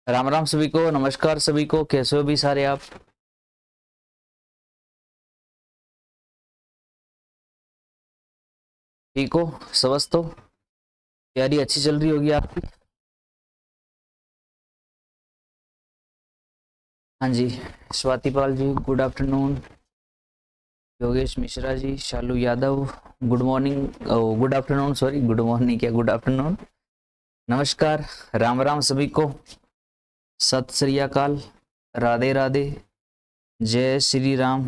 राम राम सभी को, नमस्कार सभी को। कैसे हो भी सारे आप? ठीक हो? स्वस्थ हो? तैयारी अच्छी चल रही होगी आपकी। हाँ जी। Swati Pal ji good afternoon. Yogesh Mishra ji, Shalu Yadav good morning, good afternoon, sorry good morning क्या, गुड आफ्टरनून। नमस्कार, राम राम सभी को। सत श्री अकाल, राधे राधे, जय श्री राम।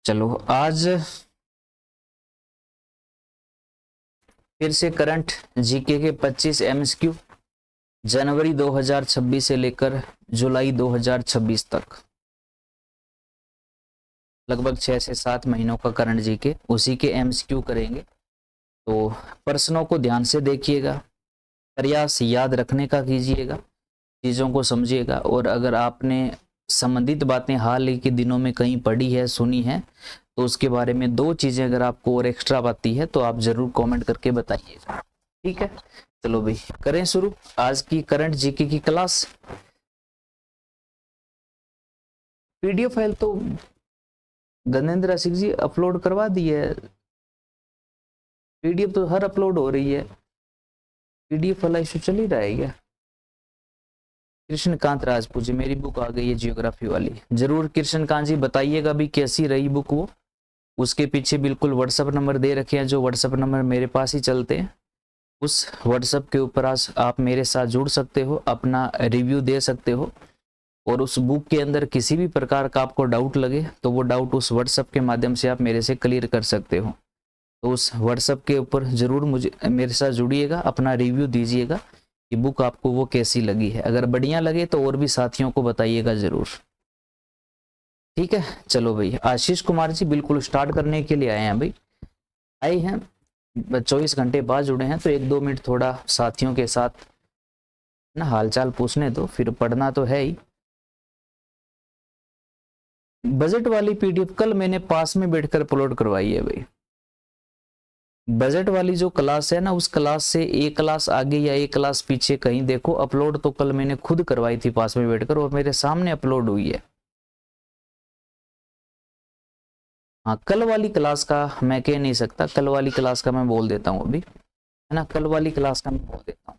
चलो आज फिर से करंट जीके के 25 एमएसक्यू जनवरी 2026 से लेकर जुलाई 2026 तक, लगभग 6 से 7 महीनों का करंट जीके, उसी के एमसीक्यू करेंगे। तो प्रश्नों को ध्यान से देखिएगा, प्रयास याद रखने का कीजिएगा, चीज़ों को समझिएगा। और अगर आपने संबंधित बातें हाल ही के दिनों में कहीं पढ़ी है, सुनी है, तो उसके बारे में 2 चीज़ें अगर आपको और एक्स्ट्रा आती है तो आप जरूर कमेंट करके बताइएगा। ठीक है, चलो भाई करें शुरू आज की करंट जीके की क्लास। पीडीएफ फाइल तो गजेंद्र रसिक जी अपलोड करवा दी है। पीडीएफ तो हर अपलोड हो रही है। पीडीएफ वाला इशू चल ही रहा है क्या? कृष्णकांत राजपूत जी, मेरी बुक आ गई है जियोग्राफी वाली। जरूर कृष्णकांत जी बताइएगा भी कैसी रही बुक वो। उसके पीछे बिल्कुल व्हाट्सएप नंबर दे रखे हैं, जो व्हाट्सएप नंबर मेरे पास ही चलते हैं। उस व्हाट्सएप के ऊपर आज आप मेरे साथ जुड़ सकते हो, अपना रिव्यू दे सकते हो। और उस बुक के अंदर किसी भी प्रकार का आपको डाउट लगे तो वो डाउट उस व्हाट्सएप के माध्यम से आप मेरे से क्लियर कर सकते हो। तो उस व्हाट्सएप के ऊपर जरूर मुझे मेरे साथ जुड़िएगा, अपना रिव्यू दीजिएगा कि बुक आपको वो कैसी लगी है। अगर बढ़िया लगे तो और भी साथियों को बताइएगा जरूर। ठीक है, चलो भाई आशीष कुमार जी बिल्कुल स्टार्ट करने के लिए आए हैं भाई, आए हैं 24 घंटे बाद जुड़े हैं, तो 1-2 मिनट थोड़ा साथियों के साथ ना हालचाल पूछने दो, फिर पढ़ना तो है ही। बजट वाली पीडीएफ कल मैंने पास में बैठकर अपलोड करवाई है भाई। बजट वाली जो क्लास है ना, उस क्लास से एक क्लास आगे या एक क्लास पीछे कहीं देखो, अपलोड तो कल मैंने खुद करवाई थी पास में बैठकर, और मेरे सामने अपलोड हुई है। हाँ, कल वाली क्लास का मैं कह नहीं सकता, कल वाली क्लास का मैं बोल देता हूँ अभी, है ना, कल वाली क्लास का मैं बोल देता हूँ।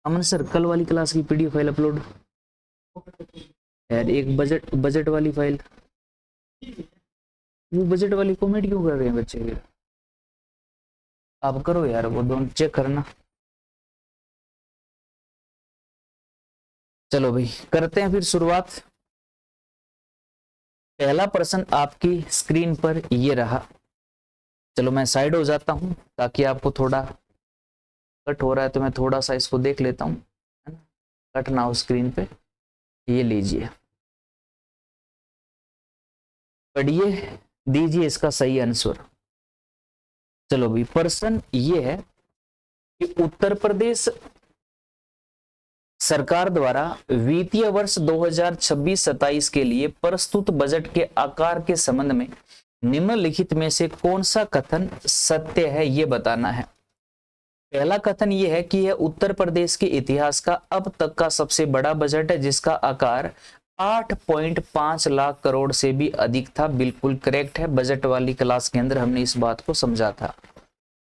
अमन सर, कल वाली क्लास की पीडीएफ फाइल अपलोड यार, एक बजट वाली फाइल। वो बजट वाली कॉमेडी क्यों कर रहे हैं बच्चे फिर? आप करो यार, वो दोनों चेक करना। चलो भाई करते हैं फिर शुरुआत। पहला प्रश्न आपकी स्क्रीन पर ये रहा। चलो मैं साइड हो जाता हूं ताकि आपको थोड़ा कट हो रहा है तो मैं थोड़ा सा इसको देख लेता हूं, है ना, कट ना हो स्क्रीन पे। ये लीजिए, पढ़िए, दीजिए इसका सही आंसर। चलो भाई प्रश्न ये है कि उत्तर प्रदेश सरकार द्वारा वित्तीय वर्ष 2026-27 के लिए प्रस्तुत बजट के आकार के संबंध में निम्नलिखित में से कौन सा कथन सत्य है, ये बताना है। पहला कथन यह है कि यह उत्तर प्रदेश के इतिहास का अब तक का सबसे बड़ा बजट है, जिसका आकार 8.5 लाख करोड़ से भी अधिक था। बिल्कुल करेक्ट है, बजट वाली क्लास के अंदर हमने इस बात को समझा था।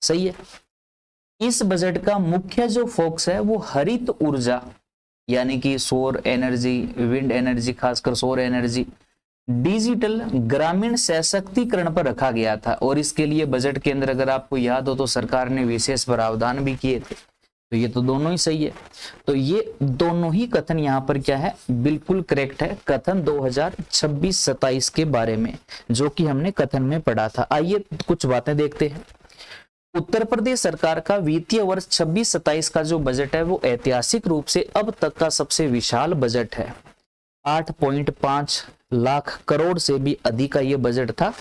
सही है। इस बजट का मुख्य जो फोकस है वो हरित ऊर्जा, यानी कि सौर एनर्जी, विंड एनर्जी, खासकर सौर एनर्जी, डिजिटल ग्रामीण सशक्तिकरण पर रखा गया था। और इसके लिए बजट के अंदर अगर आपको याद हो तो सरकार ने विशेष प्रावधान भी किए थे। तो ये तो दोनों ही सही है। तो ये दोनों ही कथन यहाँ पर क्या है, बिल्कुल करेक्ट है। कथन 2026-27 के बारे में जो कि हमने कथन में पढ़ा था। आइए कुछ बातें देखते हैं। उत्तर प्रदेश सरकार का वित्तीय वर्ष 26-27 का जो बजट है वो ऐतिहासिक रूप से अब तक का सबसे विशाल बजट है। 8.5 लाख करोड़ से भी अधिक का ये बजट था।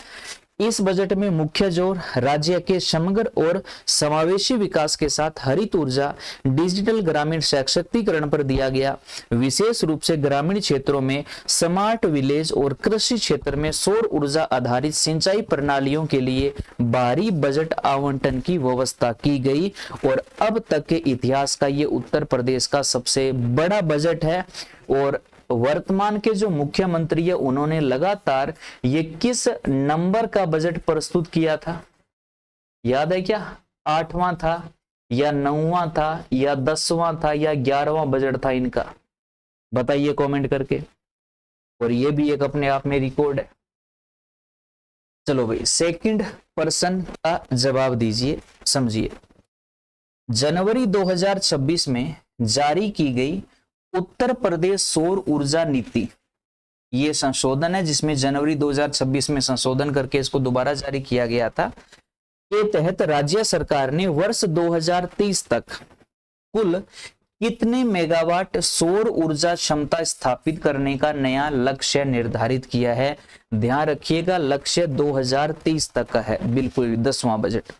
इस बजट में मुख्य जोर राज्य के समग्र और समावेशी विकास के साथ हरित ऊर्जा, डिजिटल ग्रामीण सशक्तिकरण पर दिया गया। विशेष रूप से ग्रामीण क्षेत्रों में स्मार्ट विलेज और कृषि क्षेत्र में सौर ऊर्जा आधारित सिंचाई प्रणालियों के लिए भारी बजट आवंटन की व्यवस्था की गई और अब तक के इतिहास का ये उत्तर प्रदेश का सबसे बड़ा बजट है। और वर्तमान के जो मुख्यमंत्री है उन्होंने लगातार ये किस नंबर का बजट प्रस्तुत किया था, याद है क्या? 8वां था या 9वां था या 10वां था या 11वां बजट था इनका? बताइए कमेंट करके। और ये भी एक अपने आप में रिकॉर्ड है। चलो भाई, सेकंड पर्सन का जवाब दीजिए, समझिए। जनवरी 2026 में जारी की गई उत्तर प्रदेश सौर ऊर्जा नीति, ये संशोधन है जिसमें जनवरी 2026 में संशोधन करके इसको दोबारा जारी किया गया था, के तहत राज्य सरकार ने वर्ष 2030 तक कुल कितने मेगावाट सौर ऊर्जा क्षमता स्थापित करने का नया लक्ष्य निर्धारित किया है? ध्यान रखिएगा, लक्ष्य 2030 तक का है, बिल्कुल 10वां बजट।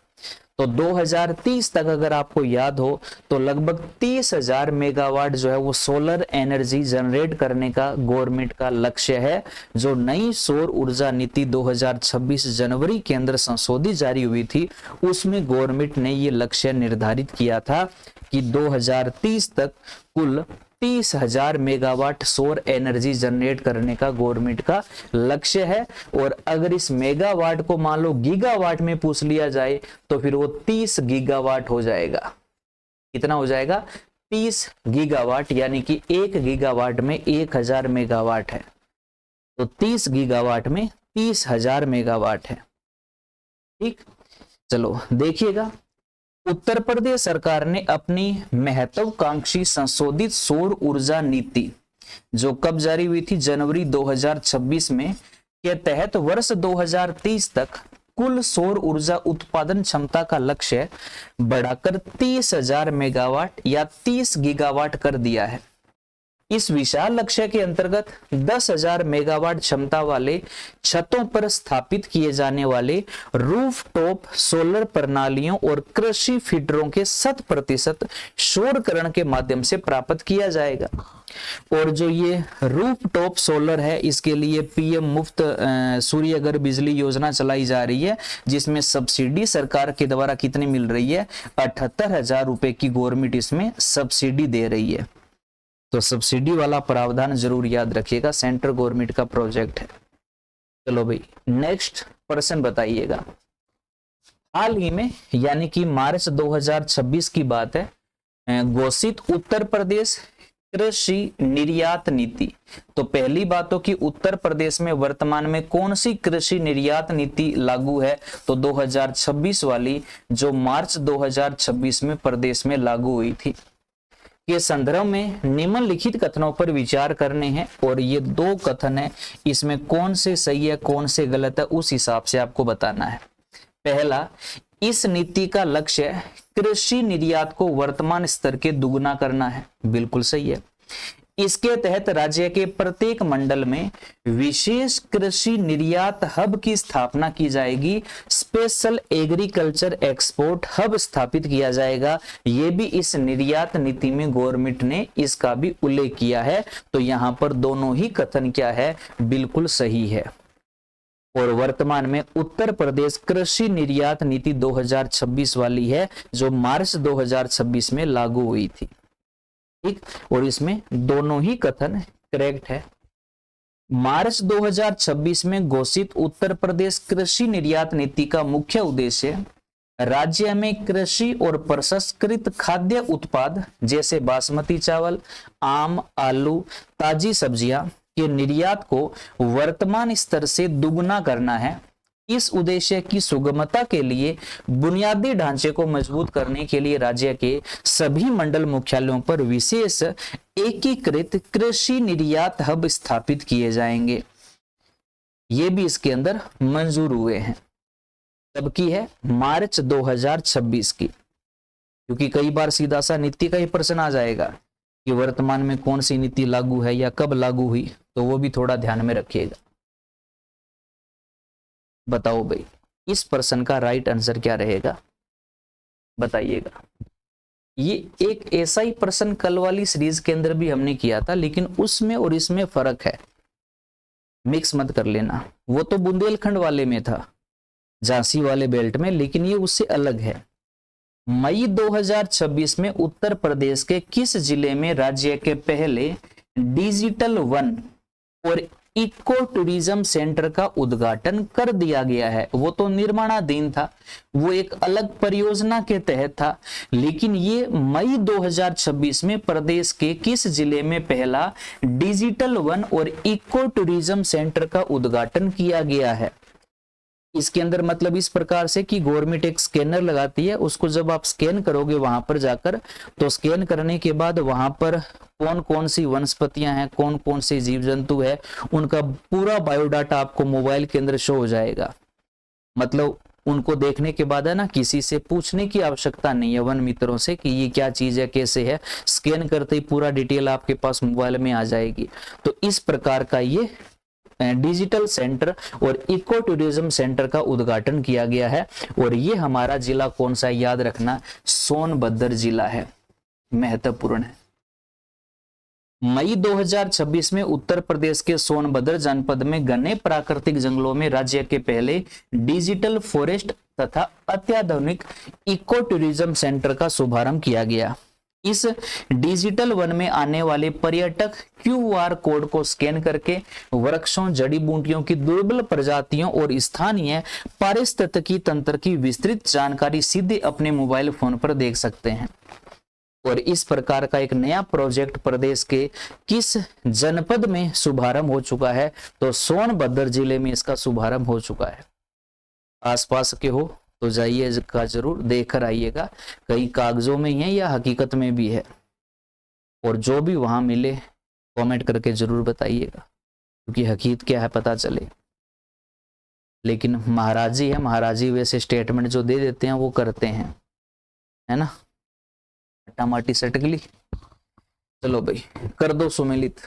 तो 2030 तक अगर आपको याद हो तो लगभग 30,000 मेगावाट जो है वो सोलर एनर्जी जनरेट करने का गवर्नमेंट का लक्ष्य है। जो नई सौर ऊर्जा नीति 2026 जनवरी के अंदर संशोधित जारी हुई थी उसमें गवर्नमेंट ने ये लक्ष्य निर्धारित किया था कि 2030 तक कुल 30,000 मेगावाट सौर एनर्जी जनरेट करने का गवर्नमेंट का लक्ष्य है। और अगर इस मेगावाट को मान लो गीगावाट में पूछ लिया जाए तो फिर वो 30 गीगावाट हो जाएगा। कितना हो जाएगा? 30 गीगावाट, यानी कि 1 गीगावाट में 1000 मेगावाट है, तो 30 गीगावाट में 30,000 मेगावाट है। ठीक, चलो देखिएगा, उत्तर प्रदेश सरकार ने अपनी महत्वाकांक्षी संशोधित सौर ऊर्जा नीति जो कब जारी हुई थी? जनवरी 2026 में, के तहत वर्ष 2030 तक कुल सौर ऊर्जा उत्पादन क्षमता का लक्ष्य बढ़ाकर 30,000 मेगावाट या 30 गीगावाट कर दिया है। इस विशाल लक्ष्य के अंतर्गत 10,000 मेगावाट क्षमता वाले छतों पर स्थापित किए जाने वाले रूफटॉप सोलर प्रणालियों और कृषि फीडरों के 100% सौरकरण के माध्यम से प्राप्त किया जाएगा। और जो ये रूफटॉप सोलर है इसके लिए पीएम मुफ्त सूर्यघर बिजली योजना चलाई जा रही है, जिसमें सब्सिडी सरकार के द्वारा कितनी मिल रही है? 78,000 रुपए की गवर्नमेंट इसमें सब्सिडी दे रही है। तो सब्सिडी वाला प्रावधान जरूर याद रखिएगा, सेंट्रल गवर्नमेंट का प्रोजेक्ट है। चलो भाई, नेक्स्ट पर्सन बताइएगा। हाल ही में यानी कि मार्च 2026 की बात है, घोषित उत्तर प्रदेश कृषि निर्यात नीति। तो पहली बात तो कि उत्तर प्रदेश में वर्तमान में कौन सी कृषि निर्यात नीति लागू है? तो 2026 वाली, जो मार्च 2026 में प्रदेश में लागू हुई थी। के संदर्भ में निम्नलिखित कथनों पर विचार करने हैं और ये 2 कथन है, इसमें कौन से सही है कौन से गलत है उस हिसाब से आपको बताना है। पहला, इस नीति का लक्ष्य कृषि निर्यात को वर्तमान स्तर के दुगुना करना है, बिल्कुल सही है। इसके तहत राज्य के प्रत्येक मंडल में विशेष कृषि निर्यात हब की स्थापना की जाएगी, स्पेशल एग्रीकल्चर एक्सपोर्ट हब स्थापित किया जाएगा। ये भी इस निर्यात नीति में गवर्नमेंट ने इसका भी उल्लेख किया है। तो यहाँ पर दोनों ही कथन क्या है? बिल्कुल सही है। और वर्तमान में उत्तर प्रदेश कृषि निर्यात नीति 2026 वाली है जो मार्च 2026 में लागू हुई थी। ठीक, और इसमें दोनों ही कथन करेक्ट है। मार्च 2026 में घोषित उत्तर प्रदेश कृषि निर्यात नीति का मुख्य उद्देश्य राज्य में कृषि और प्रसंस्कृत खाद्य उत्पाद जैसे बासमती चावल, आम, आलू, ताजी सब्जियां के निर्यात को वर्तमान स्तर से दुगुना करना है। इस उद्देश्य की सुगमता के लिए बुनियादी ढांचे को मजबूत करने के लिए राज्य के सभी मंडल मुख्यालयों पर विशेष एकीकृत कृषि निर्यात हब स्थापित किए जाएंगे। ये भी इसके अंदर मंजूर हुए हैं। कब की है? मार्च 2026 की। क्योंकि कई बार सीधा सा नीति का ही प्रश्न आ जाएगा कि वर्तमान में कौन सी नीति लागू है या कब लागू हुई, तो वो भी थोड़ा ध्यान में रखिएगा। बताओ भाई। इस प्रश्न का राइट आंसर क्या रहेगा बताइएगा। ये एक ऐसा ही प्रश्न कल वाली सीरीज के अंदर भी हमने किया था, लेकिन उसमें और इसमें फर्क है, मिक्स मत कर लेना। वो तो बुंदेलखंड वाले में था, झांसी वाले बेल्ट में, लेकिन ये उससे अलग है। मई 2026 में उत्तर प्रदेश के किस जिले में राज्य के पहले डिजिटल वन और इको टूरिज्म सेंटर का उद्घाटन कर दिया गया है? वो तो निर्माणाधीन था, वो एक अलग परियोजना के तहत था, लेकिन ये मई 2026 में प्रदेश के किस जिले में पहला डिजिटल वन और इको टूरिज्म सेंटर का उद्घाटन किया गया है? इसके अंदर मतलब इस प्रकार से कि गवर्नमेंट एक स्कैनर लगाती है, उसको जब आप स्कैन करोगे वहां पर जाकर, तो स्कैन करने के बाद वहां पर कौन कौन सी वनस्पतियां हैं, कौन कौन से जीव जंतु है, उनका पूरा बायोडाटा आपको मोबाइल के अंदर शो हो जाएगा। मतलब उनको देखने के बाद है ना, किसी से पूछने की आवश्यकता नहीं है वन मित्रों से कि ये क्या चीज है, कैसे है, स्कैन करते ही पूरा डिटेल आपके पास मोबाइल में आ जाएगी। तो इस प्रकार का ये डिजिटल सेंटर और इको टूरिज्म सेंटर का उद्घाटन किया गया है। और ये हमारा जिला कौन सा, याद रखना, सोनभद्र जिला है, महत्वपूर्ण है। मई 2026 में उत्तर प्रदेश के सोनभद्र जनपद में घने प्राकृतिक जंगलों में राज्य के पहले डिजिटल फॉरेस्ट तथा अत्याधुनिक इको टूरिज्म सेंटर का शुभारंभ किया गया। इस डिजिटल वन में आने वाले पर्यटक QR कोड को स्कैन करके वृक्षों, जड़ी बूटियों की दुर्लभ प्रजातियों और स्थानीय पारिस्थितिकी तंत्र की विस्तृत जानकारी सीधे अपने मोबाइल फोन पर देख सकते हैं। और इस प्रकार का एक नया प्रोजेक्ट प्रदेश के किस जनपद में शुभारंभ हो चुका है? तो सोनभद्र जिले में इसका शुभारंभ हो चुका है। आसपास के हो तो जाइएगा, जरूर देख कर आइएगा, कहीं कागजों में ही है या हकीकत में भी है, और जो भी वहां मिले कमेंट करके जरूर बताइएगा, क्योंकि हकीकत क्या है पता चले। लेकिन महाराज जी है, महाराज जी वैसे स्टेटमेंट जो दे देते हैं वो करते हैं, है ना, टमाटी सटकली। चलो भाई कर दो सुमेलित।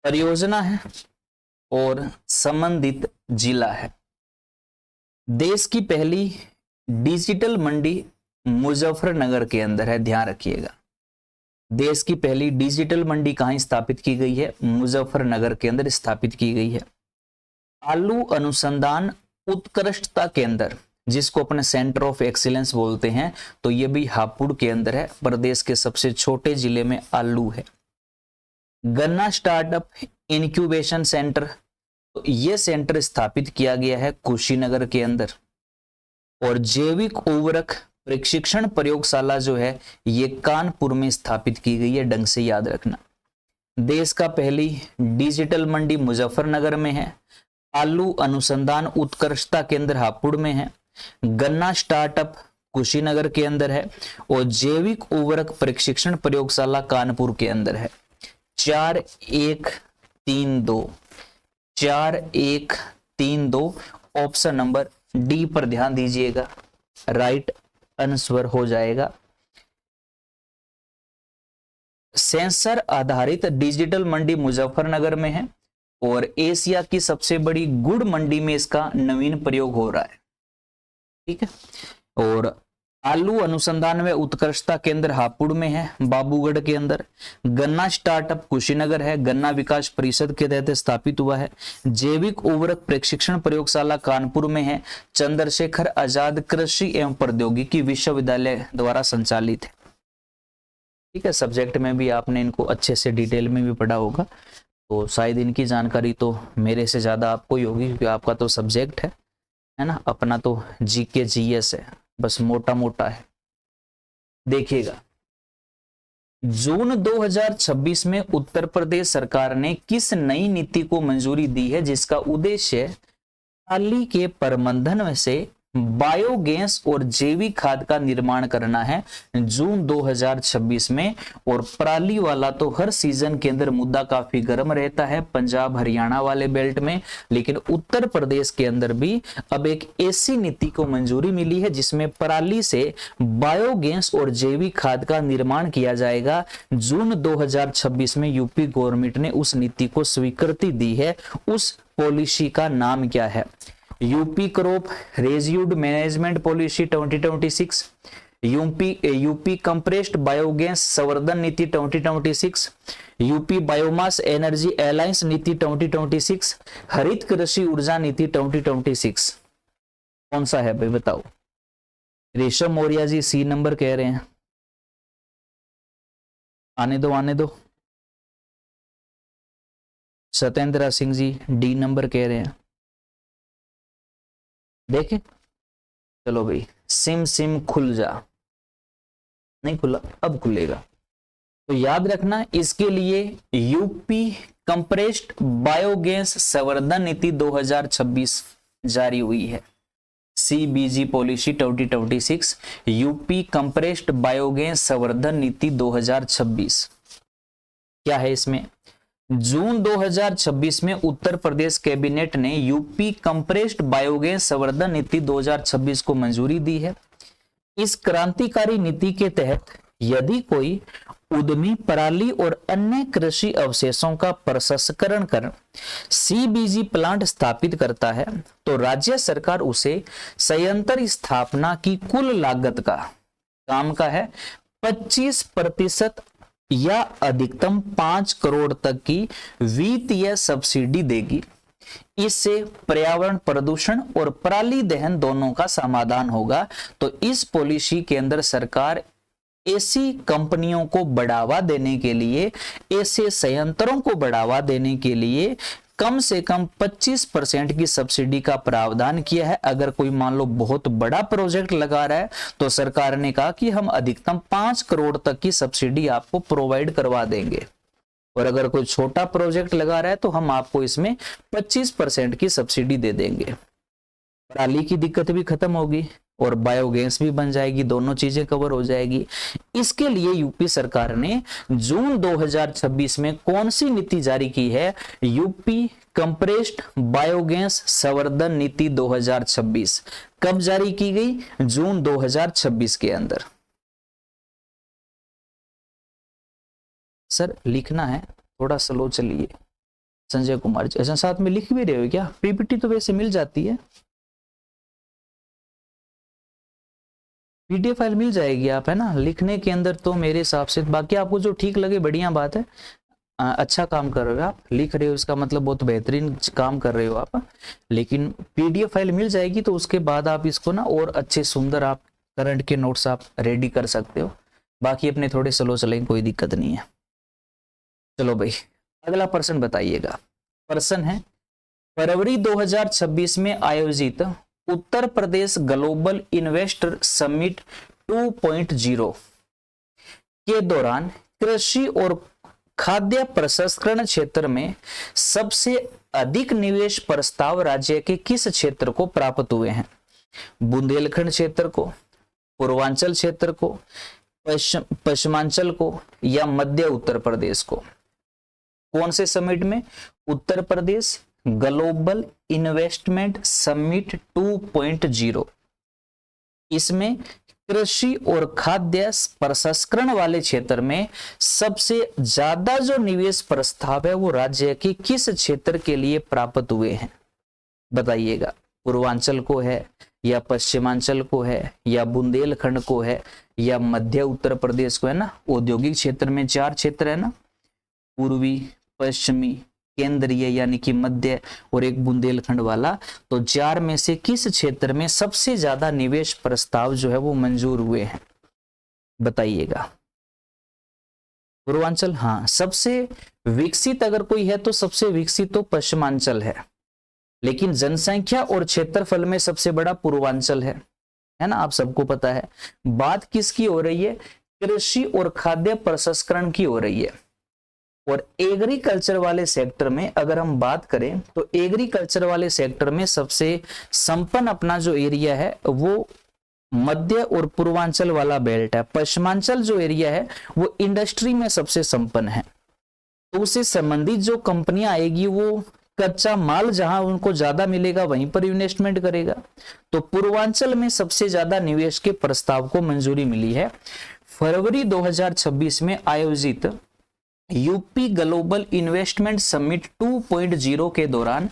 परियोजना है और संबंधित जिला है। देश की पहली डिजिटल मंडी मुजफ्फरनगर के अंदर है, ध्यान रखिएगा। देश की पहली डिजिटल मंडी कहां स्थापित की गई है? मुजफ्फरनगर के अंदर स्थापित की गई है। आलू अनुसंधान उत्कृष्टता केंद्र, जिसको अपने सेंटर ऑफ एक्सीलेंस बोलते हैं, तो ये भी हापुड़ के अंदर है। प्रदेश के सबसे छोटे जिले में आलू है। गन्ना स्टार्टअप इंक्यूबेशन सेंटर, तो ये सेंटर स्थापित किया गया है कुशीनगर के अंदर। और जैविक उर्वरक प्रशिक्षण प्रयोगशाला जो है ये कानपुर में स्थापित की गई है, ढंग से याद रखना। देश का पहली डिजिटल मंडी मुजफ्फरनगर में है। आलू अनुसंधान उत्कृष्टता केंद्र हापुड़ में है। गन्ना स्टार्टअप कुशीनगर के अंदर है और जैविक उर्वरक प्रशिक्षण प्रयोगशाला कानपुर के अंदर है। 4132 4132 ऑप्शन नंबर डी पर ध्यान दीजिएगा, राइट आंसर हो जाएगा। सेंसर आधारित डिजिटल मंडी मुजफ्फरनगर में है और एशिया की सबसे बड़ी गुड़ मंडी में इसका नवीन प्रयोग हो रहा है। ठीक है। और आलू अनुसंधान में उत्कृष्टता केंद्र हापुड़ में है, बाबूगढ़ के अंदर। गन्ना स्टार्टअप कुशीनगर है, गन्ना विकास परिषद के तहत स्थापित हुआ है। जैविक उर्वरक प्रशिक्षण प्रयोगशाला कानपुर में है। चंद्रशेखर आजाद कृषि एवं प्रौद्योगिकी विश्वविद्यालय द्वारा संचालित है। ठीक है, सब्जेक्ट में भी आपने इनको अच्छे से डिटेल में भी पढ़ा होगा, तो शायद इनकी जानकारी तो मेरे से ज्यादा आपको ही होगी, क्योंकि आपका तो सब्जेक्ट है ना, अपना तो जीके जीएस है, बस मोटा मोटा है। देखिएगा, जून 2026 में उत्तर प्रदेश सरकार ने किस नई नीति को मंजूरी दी है, जिसका उद्देश्य थाली के प्रबंधन से बायोगैस और जैविक खाद का निर्माण करना है जून 2026 में। और पराली वाला तो हर सीजन के अंदर मुद्दा काफी गर्म रहता है पंजाब हरियाणा वाले बेल्ट में, लेकिन उत्तर प्रदेश के अंदर भी अब एक ऐसी नीति को मंजूरी मिली है जिसमें पराली से बायोगैस और जैविक खाद का निर्माण किया जाएगा। जून 2026 में यूपी गवर्नमेंट ने उस नीति को स्वीकृति दी है। उस पॉलिसी का नाम क्या है? UP crop residue management policy 2026, UP compressed biogas संवर्धन नीति 2026, यूपी बायोमास एनर्जी अलायंस नीति 2026, हरित कृषि ऊर्जा नीति 2026। कौन सा है भाई बताओ? रेशम मौर्य जी सी नंबर कह रहे हैं, आने दो आने दो। Satyendra Singh G D number कह रहे हैं। देखे, चलो भाई, सिम खुल जा, नहीं खुला, अब खुलेगा। तो याद रखना, इसके लिए यूपी कंप्रेस्ड बायोगैस संवर्धन नीति 2026 जारी हुई है। CBG policy 2026, UP compressed biogas संवर्धन नीति 2026। क्या है इसमें? जून 2026 में उत्तर प्रदेश कैबिनेट ने यूपी कंप्रेस्ड बायोगैस संवर्धन नीति 2026 को मंजूरी दी है। इस क्रांतिकारी नीति के तहत यदि कोई उद्यमी पराली और अन्य कृषि अवशेषों का प्रसंस्करण कर CBG प्लांट स्थापित करता है तो राज्य सरकार उसे संयंत्र स्थापना की कुल लागत का काम का है 25% या अधिकतम 5 करोड़ तक की वित्तीय सब्सिडी देगी। इससे पर्यावरण प्रदूषण और पराली दहन दोनों का समाधान होगा। तो इस पॉलिसी के अंदर सरकार ऐसी कंपनियों को बढ़ावा देने के लिए, ऐसे संयंत्रों को बढ़ावा देने के लिए कम से कम 25% की सब्सिडी का प्रावधान किया है। अगर कोई मान लो बहुत बड़ा प्रोजेक्ट लगा रहा है तो सरकार ने कहा कि हम अधिकतम 5 करोड़ तक की सब्सिडी आपको प्रोवाइड करवा देंगे, और अगर कोई छोटा प्रोजेक्ट लगा रहा है तो हम आपको इसमें 25% की सब्सिडी दे देंगे। पराली की दिक्कत भी खत्म होगी और बायोगैस भी बन जाएगी, दोनों चीजें कवर हो जाएगी। इसके लिए यूपी सरकार ने जून 2026 में कौन सी नीति जारी की है? यूपी कंप्रेस्ड बायोगैस संवर्धन नीति 2026। कब जारी की गई? जून 2026 के अंदर। सर लिखना है, थोड़ा स्लो चलिए। संजय कुमार जी, अच्छा साथ में लिख भी रहे हो क्या? पीपीटी तो वैसे मिल जाती है, PDF फाइल मिल जाएगी आप, है ना, लिखने के अंदर तो मेरे हिसाब से। बाकी आपको जो ठीक लगे बढ़िया बात है, अच्छा काम कर रहे हो आप, लिख रहे हो इसका मतलब बहुत बेहतरीन काम कर रहे हो आप। लेकिन PDF फाइल मिल जाएगी तो उसके बाद आप इसको ना और अच्छे सुंदर आप करंट के नोट्स आप रेडी कर सकते हो। बाकी अपने थोड़े स्लो चलेंगे, कोई दिक्कत नहीं है। चलो भाई अगला प्रश्न बताइएगा। प्रश्न है, फरवरी 2026 में आयोजित Uttar Pradesh global investor summit 2.0 के दौरान कृषि और खाद्य प्रसंस्करण क्षेत्र में सबसे अधिक निवेश प्रस्ताव राज्य के किस क्षेत्र को प्राप्त हुए हैं? बुंदेलखंड क्षेत्र को, पूर्वांचल क्षेत्र को, पश्चिमांचल को या मध्य उत्तर प्रदेश को? कौन से समिट में? Uttar Pradesh global investment summit 2.0। इसमें कृषि और खाद्य प्रसंस्करण वाले क्षेत्र में सबसे ज्यादा जो निवेश प्रस्ताव है वो राज्य के किस क्षेत्र के लिए प्राप्त हुए हैं? बताइएगा। पूर्वांचल को है या पश्चिमांचल को है या बुंदेलखंड को है या मध्य उत्तर प्रदेश को है ना। औद्योगिक क्षेत्र में 4 क्षेत्र है ना, पूर्वी, पश्चिमी, केंद्रीय यानी कि मध्य और एक बुंदेलखंड वाला। तो 4 में से किस क्षेत्र में सबसे ज्यादा निवेश प्रस्ताव जो है वो मंजूर हुए हैं? बताइएगा। पूर्वांचल, हाँ, सबसे विकसित अगर कोई है तो सबसे विकसित तो पश्चिमांचल है, लेकिन जनसंख्या और क्षेत्रफल में सबसे बड़ा पूर्वांचल है ना, आप सबको पता है। बात किसकी हो रही है? कृषि और खाद्य प्रसंस्करण की हो रही है। और एग्रीकल्चर वाले सेक्टर में अगर हम बात करें तो एग्रीकल्चर वाले सेक्टर में सबसे संपन्न अपना जो एरिया है वो मध्य और पूर्वांचल वाला बेल्ट है। पश्चिमांचल जो एरिया है वो इंडस्ट्री में सबसे संपन्न है, तो उससे संबंधित जो कंपनियां आएगी वो कच्चा माल जहां उनको ज्यादा मिलेगा वहीं पर इन्वेस्टमेंट करेगा। तो पूर्वांचल में सबसे ज्यादा निवेश के प्रस्ताव को मंजूरी मिली है। फरवरी 2026 में आयोजित यूपी ग्लोबल इन्वेस्टमेंट समिट 2.0 के दौरान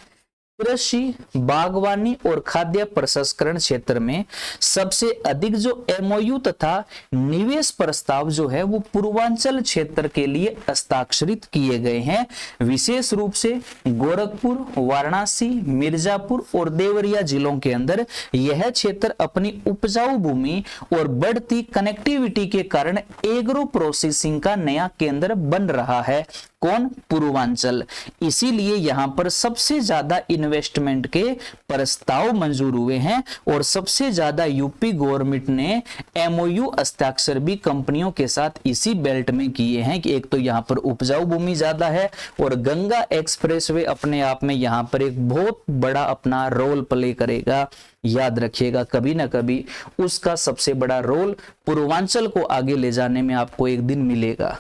कृषि, बागवानी और खाद्य प्रसंस्करण क्षेत्र में सबसे अधिक जो एमओयू तथा निवेश प्रस्ताव जो है वो पूर्वांचल क्षेत्र के लिए हस्ताक्षरित किए गए हैं। विशेष रूप से गोरखपुर, वाराणसी, मिर्जापुर और देवरिया जिलों के अंदर यह क्षेत्र अपनी उपजाऊ भूमि और बढ़ती कनेक्टिविटी के कारण एग्रो प्रोसेसिंग का नया केंद्र बन रहा है। कौन? पूर्वांचल। इसीलिए यहां पर सबसे ज्यादा इन्वेस्टमेंट के प्रस्ताव मंजूर हुए हैं और सबसे ज्यादा यूपी गवर्नमेंट ने एमओयू हस्ताक्षर भी कंपनियों के साथ इसी बेल्ट में किए हैं कि एक तो यहां पर उपजाऊ भूमि ज्यादा है और गंगा एक्सप्रेसवे अपने आप में यहां पर एक बहुत बड़ा अपना रोल प्ले करेगा। याद रखिएगा, कभी ना कभी उसका सबसे बड़ा रोल पूर्वांचल को आगे ले जाने में आपको एक दिन मिलेगा।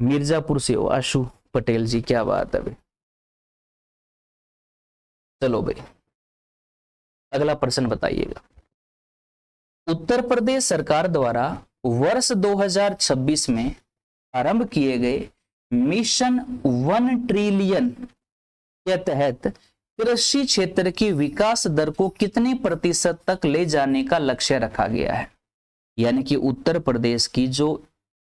मिर्जापुर से हो आशु पटेल जी, क्या बात है भाई। चलो भाई अगला प्रश्न बताइएगा। उत्तर प्रदेश सरकार द्वारा वर्ष 2026 में आरंभ किए गए मिशन 1 ट्रिलियन के तहत कृषि क्षेत्र की विकास दर को कितने प्रतिशत तक ले जाने का लक्ष्य रखा गया है? यानी कि उत्तर प्रदेश की जो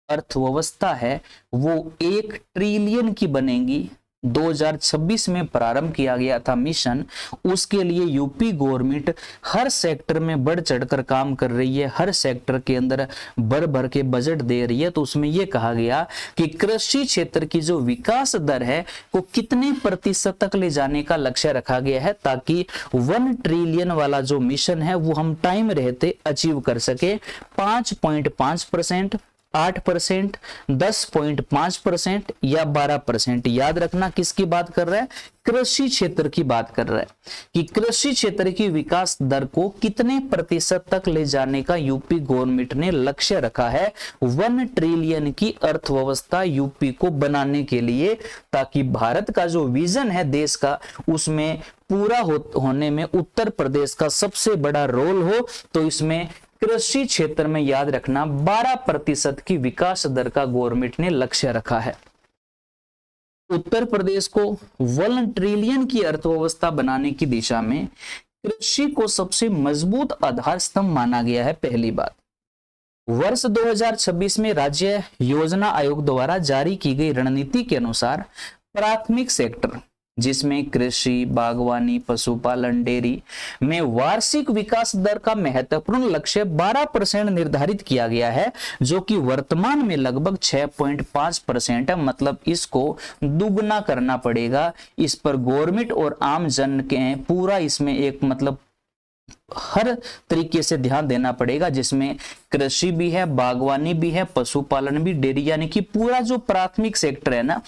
अर्थव्यवस्था है वो 1 ट्रिलियन की बनेगी। 2026 में प्रारंभ किया गया था मिशन, उसके लिए यूपी गवर्नमेंट हर सेक्टर में बढ़ चढ़कर काम कर रही है, हर सेक्टर के अंदर भर भर के बजट दे रही है। तो उसमें यह कहा गया कि कृषि क्षेत्र की जो विकास दर है वो कितने प्रतिशत तक ले जाने का लक्ष्य रखा गया है, ताकि 1 ट्रिलियन वाला जो मिशन है वो हम टाइम रहते अचीव कर सके। 5.5%, 8%, 10.5% या 12%। याद रखना किसकी बात कर रहा है? कृषि क्षेत्र की बात कर रहा है कि कृषि क्षेत्र की विकास दर को कितने प्रतिशत तक ले जाने का यूपी गवर्नमेंट ने लक्ष्य रखा है 1 ट्रिलियन की अर्थव्यवस्था यूपी को बनाने के लिए, ताकि भारत का जो विजन है देश का उसमें पूरा होने में उत्तर प्रदेश का सबसे बड़ा रोल हो। तो इसमें कृषि क्षेत्र में याद रखना 12% की विकास दर का गवर्नमेंट ने लक्ष्य रखा है। उत्तर प्रदेश को 1 ट्रिलियन की अर्थव्यवस्था बनाने की दिशा में कृषि को सबसे मजबूत आधार स्तंभ माना गया है। पहली बात, वर्ष 2026 में राज्य योजना आयोग द्वारा जारी की गई रणनीति के अनुसार प्राथमिक सेक्टर जिसमें कृषि, बागवानी, पशुपालन, डेयरी में वार्षिक विकास दर का महत्वपूर्ण लक्ष्य 12% निर्धारित किया गया है, जो कि वर्तमान में लगभग 6.5% है। मतलब इसको दुगना करना पड़ेगा। इस पर गवर्नमेंट और आम जन के पूरा इसमें एक मतलब हर तरीके से ध्यान देना पड़ेगा, जिसमें कृषि भी है, बागवानी भी है, पशुपालन भी, डेयरी, यानी कि पूरा जो प्राथमिक सेक्टर है ना,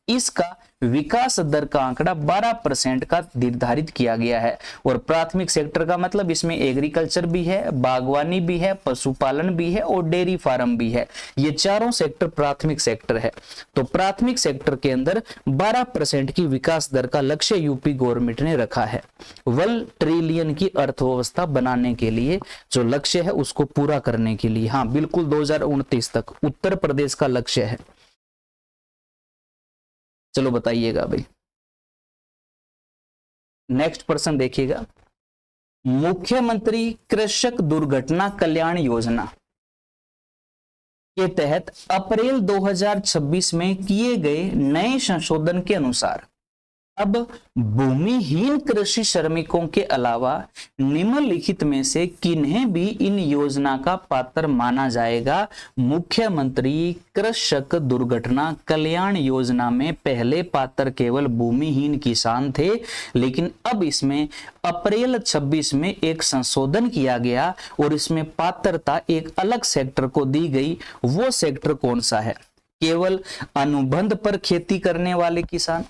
इसका विकास दर का आंकड़ा 12% का निर्धारित किया गया है। और प्राथमिक सेक्टर का मतलब इसमें एग्रीकल्चर भी है, बागवानी भी है, पशुपालन भी है और डेयरी फार्म भी है। ये चारों सेक्टर प्राथमिक सेक्टर है। तो प्राथमिक सेक्टर के अंदर 12% की विकास दर का लक्ष्य यूपी गवर्नमेंट ने रखा है 1 ट्रिलियन की अर्थव्यवस्था बनाने के लिए। जो लक्ष्य है उसको पूरा करने के लिए, हाँ बिल्कुल 2029 तक उत्तर प्रदेश का लक्ष्य है। चलो बताइएगा भाई। नेक्स्ट प्रश्न देखिएगा, मुख्यमंत्री कृषक दुर्घटना कल्याण योजना के तहत अप्रैल 2026 में किए गए नए संशोधन के अनुसार अब भूमिहीन कृषि श्रमिकों के अलावा निम्नलिखित में से किन्हें भी इन योजना का पात्र माना जाएगा? मुख्यमंत्री कृषक दुर्घटना कल्याण योजना में पहले पात्र केवल भूमिहीन किसान थे, लेकिन अब इसमें अप्रैल 26 में एक संशोधन किया गया और इसमें पात्रता एक अलग सेक्टर को दी गई। वो सेक्टर कौन सा है? केवल अनुबंध पर खेती करने वाले किसान,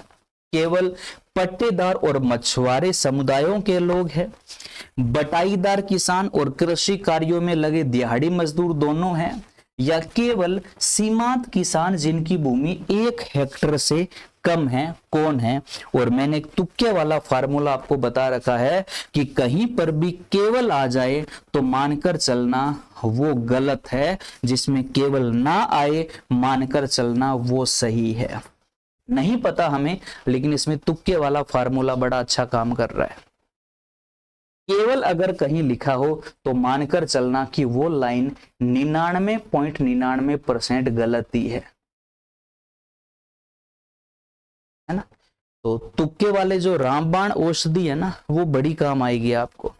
केवल पट्टेदार और मछुआरे समुदायों के लोग हैं, बटाईदार किसान और कृषि कार्यों में लगे दिहाड़ी मजदूर दोनों हैं, या केवल सीमांत किसान जिनकी भूमि 1 हेक्टेयर से कम है, कौन है? और मैंने एक तुक्के वाला फार्मूला आपको बता रखा है कि कहीं पर भी केवल आ जाए तो मानकर चलना वो गलत है, जिसमें केवल ना आए मानकर चलना वो सही है। नहीं पता हमें, लेकिन इसमें तुक्के वाला फार्मूला बड़ा अच्छा काम कर रहा है। केवल अगर कहीं लिखा हो तो मानकर चलना कि वो लाइन 99.99% गलत ही है ना। तो तुक्के वाले जो रामबाण औषधि है ना, वो बड़ी काम आएगी आपको।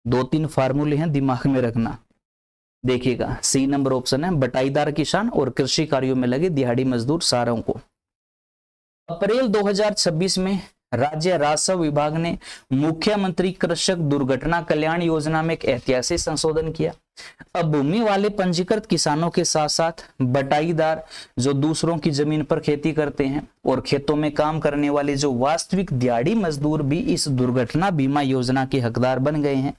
2-3 फार्मूले हैं, दिमाग में रखना। देखिएगा, सी नंबर ऑप्शन है, बटाईदार किसान और कृषि कार्यों में लगे दिहाड़ी मजदूर सारों को। अप्रैल 2026 में राज्य राजस्व विभाग ने मुख्यमंत्री कृषक दुर्घटना कल्याण योजना में एक ऐतिहासिक संशोधन किया। अब भूमि वाले पंजीकृत किसानों के साथ साथ बटाईदार जो दूसरों की जमीन पर खेती करते हैं और खेतों में काम करने वाले जो वास्तविक दिहाड़ी मजदूर भी इस दुर्घटना बीमा योजना के हकदार बन गए हैं।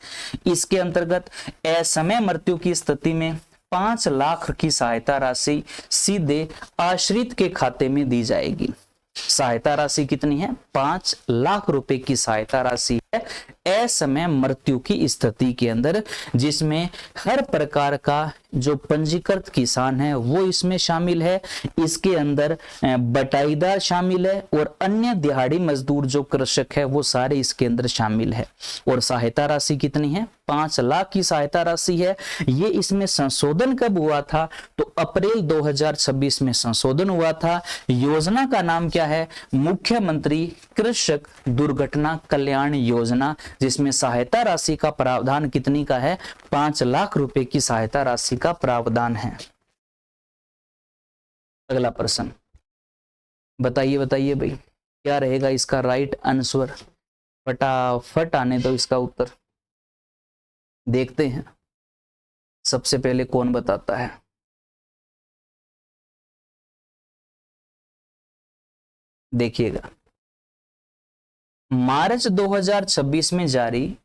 इसके अंतर्गत असमय मृत्यु की स्थिति में 5 लाख की सहायता राशि सीधे आश्रित के खाते में दी जाएगी। सहायता राशि कितनी है? 5 लाख रुपए की सहायता राशि है असमय मृत्यु की स्थिति के अंदर, जिसमें हर प्रकार का जो पंजीकृत किसान है वो इसमें शामिल है। इसके अंदर बटाईदार शामिल है और अन्य दिहाड़ी मजदूर जो कृषक है वो सारे इसके अंदर शामिल है। और सहायता राशि कितनी है? 5 लाख की सहायता राशि है। ये इसमें संशोधन कब हुआ था? तो अप्रैल 2026 में संशोधन हुआ था। योजना का नाम क्या है? मुख्यमंत्री कृषक दुर्घटना कल्याण योजना, जिसमें सहायता राशि का प्रावधान कितनी का है? 5 लाख रुपए की सहायता राशि का प्रावधान है। अगला प्रश्न बताइए भाई, क्या रहेगा इसका राइट आंसर? फटाफट आने दो इसका उत्तर। देखते हैं सबसे पहले कौन बताता है। देखिएगा, मार्च 2026 में जारी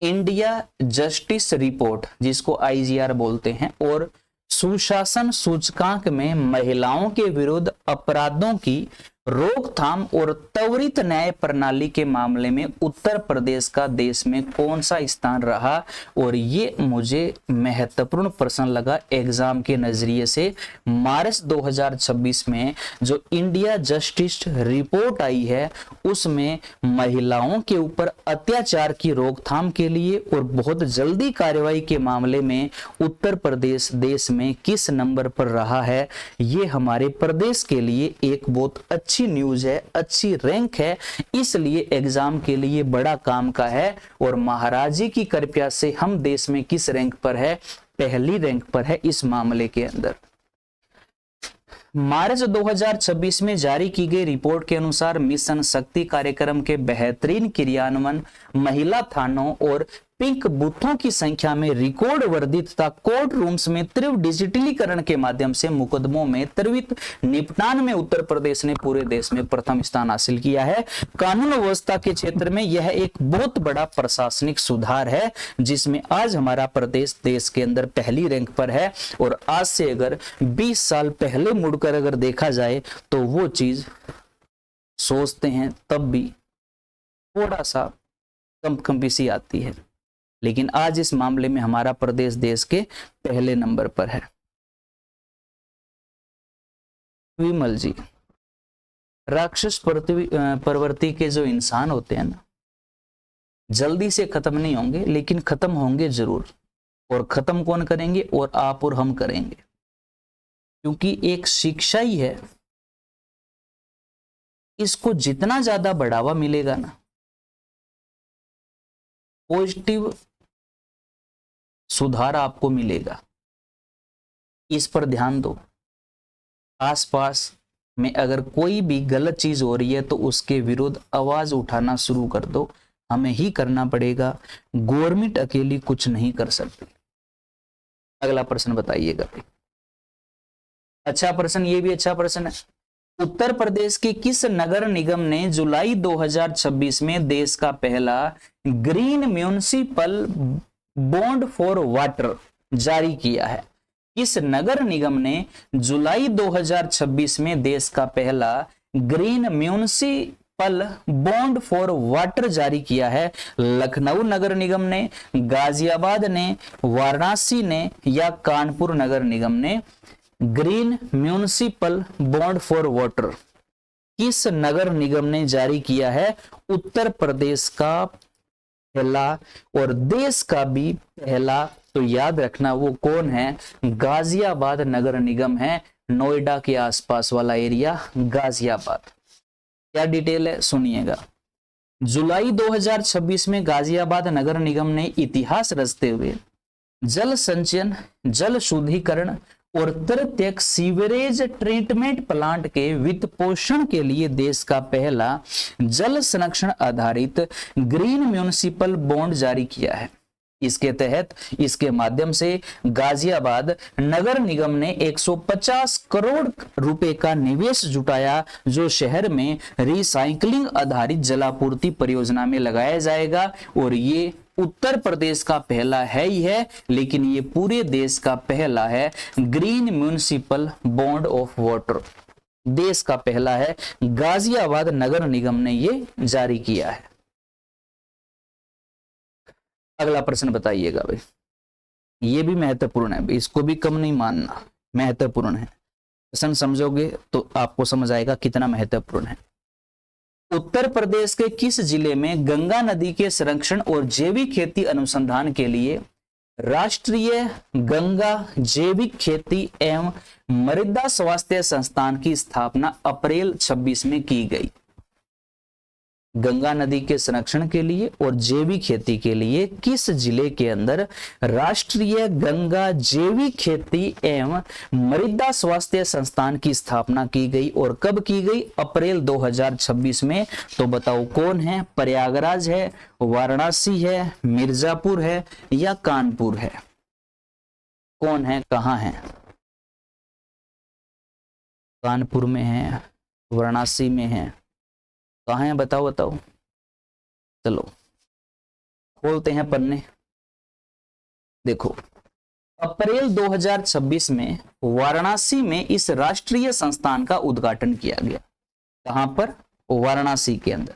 इंडिया जस्टिस रिपोर्ट, जिसको IGR बोलते हैं, और सुशासन सूचकांक में महिलाओं के विरुद्ध अपराधों की रोकथाम और त्वरित न्याय प्रणाली के मामले में उत्तर प्रदेश का देश में कौन सा स्थान रहा? और ये मुझे महत्वपूर्ण प्रश्न लगा एग्जाम के नजरिए से। मार्च 2026 में जो इंडिया जस्टिस रिपोर्ट आई है उसमें महिलाओं के ऊपर अत्याचार की रोकथाम के लिए और बहुत जल्दी कार्रवाई के मामले में उत्तर प्रदेश देश में किस नंबर पर रहा है। ये हमारे प्रदेश के लिए एक बहुत अच्छी न्यूज है, अच्छी रैंक है, इसलिए एग्जाम के लिए बड़ा काम का है। और महाराज जी की कृपा से हम देश में किस रैंक पर है? पहली रैंक पर है इस मामले के अंदर। मार्च 2026 में जारी की गई रिपोर्ट के अनुसार मिशन शक्ति कार्यक्रम के बेहतरीन क्रियान्वयन, महिला थानों और पिंक बूथों की संख्या में रिकॉर्ड वृद्धि तथा कोर्ट रूम्स में तीव्र डिजिटलीकरण के माध्यम से मुकदमों में त्वरित निपटान में उत्तर प्रदेश ने पूरे देश में प्रथम स्थान हासिल किया है। कानून व्यवस्था के क्षेत्र में यह एक बहुत बड़ा प्रशासनिक सुधार है, जिसमें आज हमारा प्रदेश देश के अंदर पहली रैंक पर है। और आज से अगर 20 साल पहले मुड़कर अगर देखा जाए तो वो चीज सोचते हैं तब भी थोड़ा सा कंपकंपी आती है, लेकिन आज इस मामले में हमारा प्रदेश देश के पहले नंबर पर है। विमल जी, राक्षस प्रवृत्ति के जो इंसान होते हैं ना, जल्दी से खत्म नहीं होंगे, लेकिन खत्म होंगे जरूर। और खत्म कौन करेंगे? और आप और हम करेंगे, क्योंकि एक शिक्षा ही है, इसको जितना ज्यादा बढ़ावा मिलेगा ना, पॉजिटिव सुधार आपको मिलेगा। इस पर ध्यान दो। आसपास में अगर कोई भी गलत चीज हो रही है तो उसके विरुद्ध आवाज उठाना शुरू कर दो। हमें ही करना पड़ेगा, गवर्नमेंट अकेली कुछ नहीं कर सकती। अगला प्रश्न बताइएगा। अच्छा प्रश्न, ये भी अच्छा प्रश्न है। उत्तर प्रदेश के किस नगर निगम ने जुलाई 2026 में देश का पहला green municipal bond for water जारी किया है? किस नगर निगम ने जुलाई 2026 में देश का पहला green municipal bond for water जारी किया है? लखनऊ नगर निगम ने, गाजियाबाद ने, वाराणसी ने या कानपुर नगर निगम ने green municipal bond for water किस नगर निगम ने जारी किया है? उत्तर प्रदेश का पहला और देश का भी पहला, तो याद रखना वो कौन है? गाजियाबाद नगर निगम है, नोएडा के आसपास वाला एरिया गाजियाबाद। क्या डिटेल है सुनिएगा। जुलाई 2026 में गाजियाबाद नगर निगम ने इतिहास रचते हुए जल संचयन, जल शुद्धिकरण और तृतीयक सीवरेज ट्रीटमेंट प्लांट के वित्त पोषण के लिए देश का पहला जल संरक्षण आधारित ग्रीन म्युनिसिपल बॉन्ड जारी किया है। इसके तहत इसके माध्यम से गाजियाबाद नगर निगम ने 150 करोड़ रुपए का निवेश जुटाया, जो शहर में रिसाइकलिंग आधारित जलापूर्ति परियोजना में लगाया जाएगा। और ये उत्तर प्रदेश का पहला है ही है, लेकिन ये पूरे देश का पहला है green municipal bond of water, देश का पहला है। गाजियाबाद नगर निगम ने ये जारी किया है। अगला प्रश्न बताइएगा भाई, ये भी महत्वपूर्ण है भाई, इसको भी कम नहीं मानना, महत्वपूर्ण है। प्रश्न समझोगे तो आपको समझ आएगा कितना महत्वपूर्ण है। उत्तर प्रदेश के किस जिले में गंगा नदी के संरक्षण और जैविक खेती अनुसंधान के लिए राष्ट्रीय गंगा जैविक खेती एवं मृदा स्वास्थ्य संस्थान की स्थापना अप्रैल 26 में की गई? गंगा नदी के संरक्षण के लिए और जैविक खेती के लिए किस जिले के अंदर राष्ट्रीय गंगा जैविक खेती एवं मृदा स्वास्थ्य संस्थान की स्थापना की गई और कब की गई? अप्रैल 2026 में। तो बताओ कौन है? प्रयागराज है, वाराणसी है, मिर्जापुर है या कानपुर है? कौन है, कहां है? कानपुर में है, वाराणसी में है, कहाँ है? बताओ बताओ। चलो खोलते हैं पन्ने। देखो, अप्रैल 2026 में वाराणसी में इस राष्ट्रीय संस्थान का उद्घाटन किया गया। कहां पर? वाराणसी के अंदर।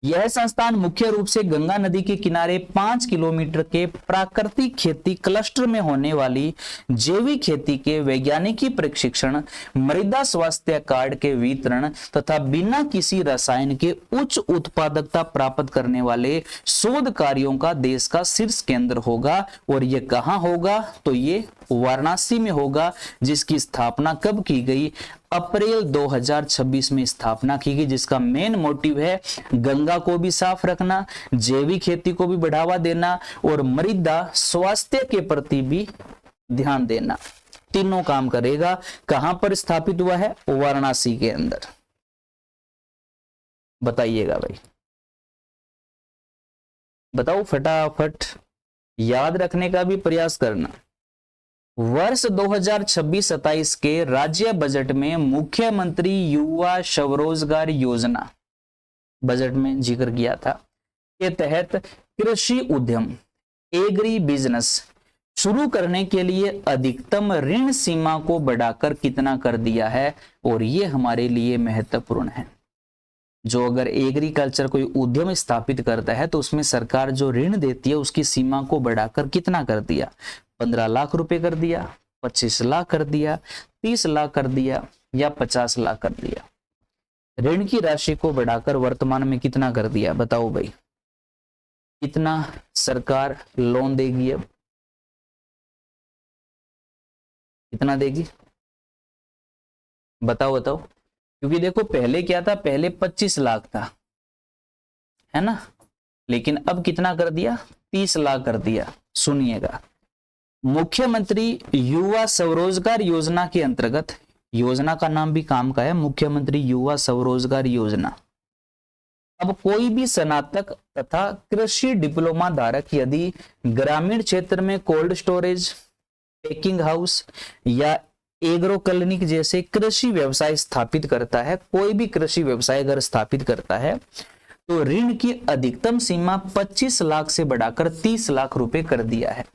यह संस्थान मुख्य रूप से गंगा नदी के किनारे 5 किलोमीटर के प्राकृतिक खेती क्लस्टर में होने वाली जैविक खेती के वैज्ञानिकी प्रशिक्षण, मृदा स्वास्थ्य कार्ड के वितरण तथा बिना किसी रसायन के उच्च उत्पादकता प्राप्त करने वाले शोध कार्यों का देश का शीर्ष केंद्र होगा। और यह कहाँ होगा? तो ये वाराणसी में होगा, जिसकी स्थापना कब की गई? अप्रैल 2026 में स्थापना की गई, जिसका मेन मोटिव है गंगा को भी साफ रखना, जैविक खेती को भी बढ़ावा देना और मृदा स्वास्थ्य के प्रति भी ध्यान देना। तीनों काम करेगा। कहां पर स्थापित हुआ है? वाराणसी के अंदर। बताइएगा भाई, बताओ फटाफट, याद रखने का भी प्रयास करना। वर्ष 2026-27 के राज्य बजट में मुख्यमंत्री युवा स्वरोजगार योजना बजट में जिक्र किया था, के तहत कृषि उद्यम एग्री बिजनेस शुरू करने के लिए अधिकतम ऋण सीमा को बढ़ाकर कितना कर दिया है? और ये हमारे लिए महत्वपूर्ण है। जो अगर एग्रीकल्चर कोई उद्यम स्थापित करता है तो उसमें सरकार जो ऋण देती है उसकी सीमा को बढ़ाकर कितना कर दिया? 15 लाख रुपए कर दिया, 25 लाख कर दिया, 30 लाख कर दिया या 50 लाख कर दिया। ऋण की राशि को बढ़ाकर वर्तमान में कितना कर दिया? बताओ भाई, कितना सरकार लोन देगी? अब कितना देगी? बताओ बताओ। क्योंकि देखो पहले क्या था? पहले 25 लाख था, है ना, लेकिन अब कितना कर दिया? 30 लाख कर दिया। सुनिएगा, मुख्यमंत्री युवा स्वरोजगार योजना के अंतर्गत, योजना का नाम भी काम का है, मुख्यमंत्री युवा स्वरोजगार योजना। अब कोई भी स्नातक तथा कृषि डिप्लोमा धारक यदि ग्रामीण क्षेत्र में कोल्ड स्टोरेज, पैकिंग हाउस या एग्रो क्लिनिक जैसे कृषि व्यवसाय स्थापित करता है, कोई भी कृषि व्यवसाय अगर स्थापित करता है तो ऋण की अधिकतम सीमा 25 लाख से बढ़ाकर 30 लाख रुपए कर दिया है।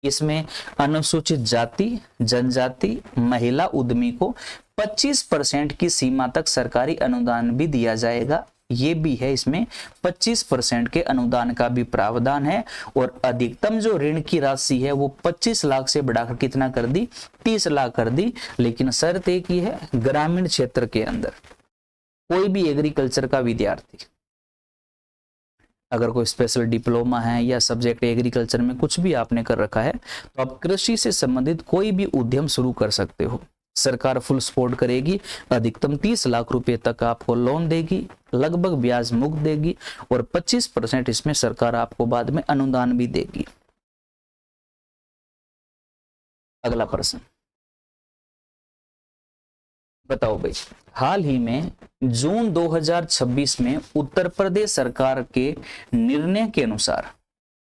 इसमें अनुसूचित जाति, जनजाति, महिला उद्यमी को 25% की सीमा तक सरकारी अनुदान भी दिया जाएगा। ये भी है, इसमें 25% के अनुदान का भी प्रावधान है। और अधिकतम जो ऋण की राशि है वो 25 लाख से बढ़ाकर कितना कर दी, 30 लाख कर दी। लेकिन शर्त एक ही है, ग्रामीण क्षेत्र के अंदर कोई भी एग्रीकल्चर का विद्यार्थी अगर कोई स्पेशल डिप्लोमा है या सब्जेक्ट एग्रीकल्चर में कुछ भी आपने कर रखा है तो आप कृषि से संबंधित कोई भी उद्यम शुरू कर सकते हो। सरकार फुल सपोर्ट करेगी, अधिकतम 30 लाख रुपए तक आपको लोन देगी, लगभग ब्याज मुक्त देगी और 25% इसमें सरकार आपको बाद में अनुदान भी देगी। अगला प्रश्न बताओ भाई, हाल ही में जून 2026 में उत्तर प्रदेश सरकार के निर्णय के अनुसार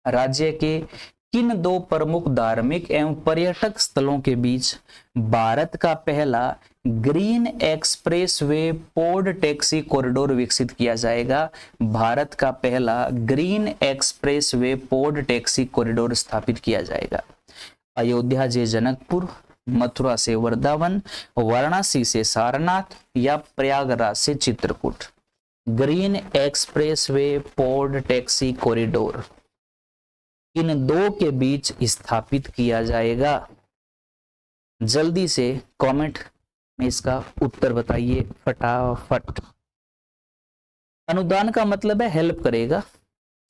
राज्य के किन दो प्रमुख धार्मिक एवं पर्यटक स्थलों के बीच भारत का पहला green express way pod taxi corridor विकसित किया जाएगा? भारत का पहला green express way pod taxi corridor स्थापित किया जाएगा। अयोध्या से जनकपुर, मथुरा से वृंदावन, वाराणसी से सारनाथ या प्रयागराज से Chitrakoot. Green express way pod taxi corridor इन दो के बीच स्थापित किया जाएगा। जल्दी से कमेंट में इसका उत्तर बताइए फटाफट। अनुदान का मतलब है हेल्प करेगा,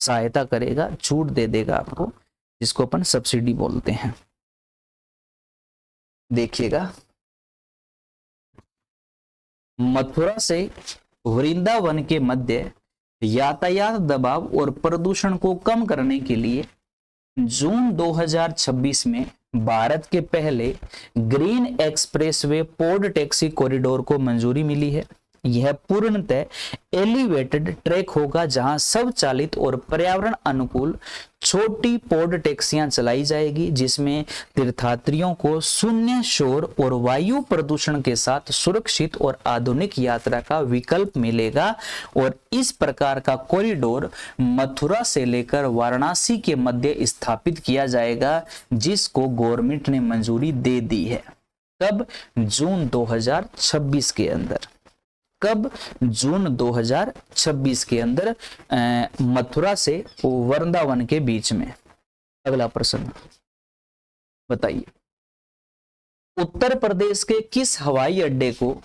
सहायता करेगा, छूट दे देगा आपको, जिसको अपन सब्सिडी बोलते हैं। देखिएगा, मथुरा से वृंदावन के मध्य यातायात दबाव और प्रदूषण को कम करने के लिए जून 2026 में भारत के पहले green expressway pod taxi corridor को मंजूरी मिली है। यह पूर्णतः एलिवेटेड ट्रैक होगा जहां स्वचालित और पर्यावरण अनुकूल छोटी पॉड टैक्सियां चलाई जाएगी, जिसमें तीर्थयात्रियों को शून्य शोर और वायु प्रदूषण के साथ सुरक्षित और आधुनिक यात्रा का विकल्प मिलेगा। और इस प्रकार का कॉरिडोर मथुरा से लेकर वाराणसी के मध्य स्थापित किया जाएगा, जिसको गवर्नमेंट ने मंजूरी दे दी है। कब? जून 2026 के अंदर। कब? जून 2026 के अंदर, मथुरा से वृंदावन के बीच में। अगला प्रश्न बताइए, उत्तर प्रदेश के किस हवाई अड्डे को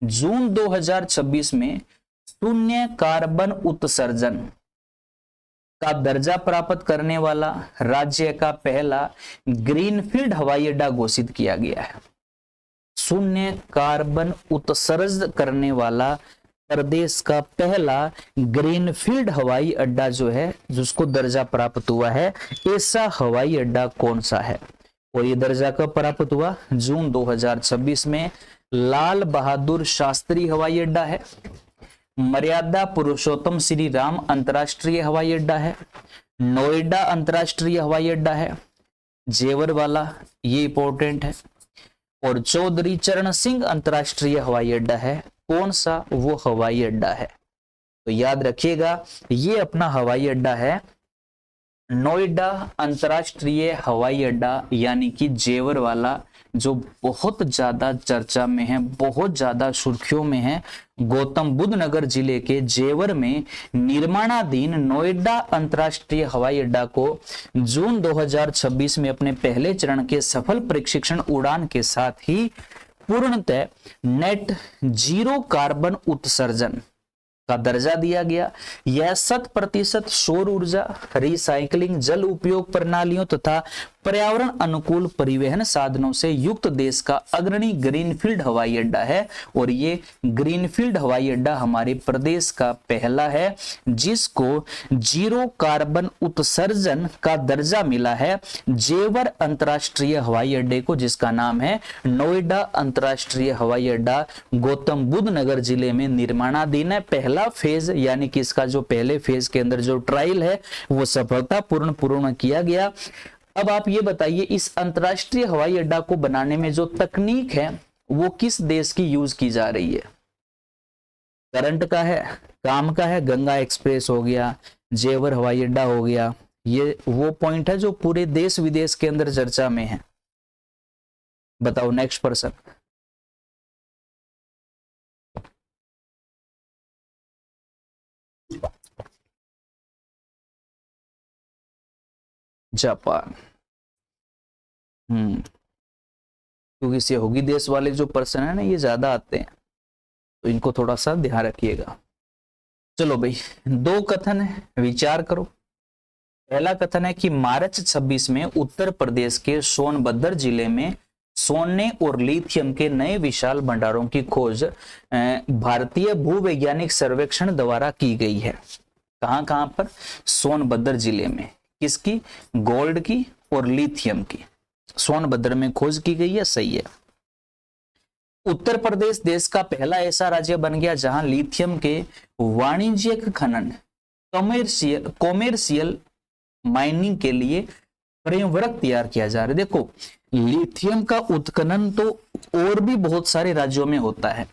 जून 2026 में शून्य कार्बन उत्सर्जन का दर्जा प्राप्त करने वाला राज्य का पहला ग्रीनफील्ड हवाई अड्डा घोषित किया गया है? शून्य कार्बन उत्सर्जन करने वाला प्रदेश का पहला ग्रीनफील्ड हवाई अड्डा जो है, जिसको दर्जा प्राप्त हुआ है, ऐसा हवाई अड्डा कौन सा है? और ये दर्जा कब प्राप्त हुआ? जून 2026 में। लाल बहादुर शास्त्री हवाई अड्डा है, मर्यादा पुरुषोत्तम श्री राम अंतरराष्ट्रीय हवाई अड्डा है, नोएडा अंतरराष्ट्रीय हवाई अड्डा है, जेवर वाला, ये इंपॉर्टेंट है, और चौधरी चरण सिंह अंतरराष्ट्रीय हवाई अड्डा है। कौन सा वो हवाई अड्डा है? तो याद रखिएगा, ये अपना हवाई अड्डा है नोएडा अंतरराष्ट्रीय हवाई अड्डा, यानी कि जेवर वाला, जो बहुत ज्यादा चर्चा में है, बहुत ज्यादा सुर्खियों में है। गौतम बुद्ध नगर जिले के जेवर में निर्माणाधीन नोएडा अंतरराष्ट्रीय हवाई अड्डा को जून 2026 में अपने पहले चरण के सफल प्रशिक्षण उड़ान के साथ ही पूर्णतः नेट जीरो कार्बन उत्सर्जन का दर्जा दिया गया। यह 100% सौर ऊर्जा, रिसाइकलिंग, जल उपयोग प्रणालियों तथा पर्यावरण अनुकूल परिवहन साधनों से युक्त देश का अग्रणी ग्रीनफील्ड हवाई अड्डा है। और ये ग्रीनफील्ड हवाई अड्डा हमारे प्रदेश का पहला है जिसको जीरो कार्बन उत्सर्जन का दर्जा मिला है, जेवर अंतरराष्ट्रीय हवाई अड्डे को, जिसका नाम है नोएडा अंतरराष्ट्रीय हवाई अड्डा, गौतम बुद्ध नगर जिले में निर्माणाधीन है। पहला फेज, यानी कि इसका जो पहले फेज के अंदर जो ट्रायल है वो सफलतापूर्ण पूर्ण किया गया। अब आप ये बताइए, इस अंतरराष्ट्रीय हवाई अड्डा को बनाने में जो तकनीक है वो किस देश की यूज की जा रही है? करंट का है, काम का है, गंगा एक्सप्रेस हो गया, जेवर हवाई अड्डा हो गया। ये वो पॉइंट है जो पूरे देश विदेश के अंदर चर्चा में है। बताओ नेक्स्ट पर्सन। जापान। क्योंकि सहयोगी देश वाले जो पर्सन है ना, ये ज्यादा आते हैं, तो इनको थोड़ा सा ध्यान रखिएगा। चलो भाई, दो कथन है, विचार करो। पहला कथन है कि मार्च 26 में उत्तर प्रदेश के सोनभद्र जिले में सोने और लिथियम के नए विशाल भंडारों की खोज भारतीय भूवैज्ञानिक सर्वेक्षण द्वारा की गई है। कहां कहां पर? सोनभद्र जिले में। किसकी? गोल्ड की और लिथियम की। सोनभद्र में खोज की गई है, सही है। उत्तर प्रदेश देश का पहला ऐसा राज्य बन गया जहां लिथियम के वाणिज्यिक खनन, कॉमर्शियल माइनिंग के लिए फ्रेमवर्क तैयार किया जा रहा है। देखो, लिथियम का उत्खनन तो और भी बहुत सारे राज्यों में होता है,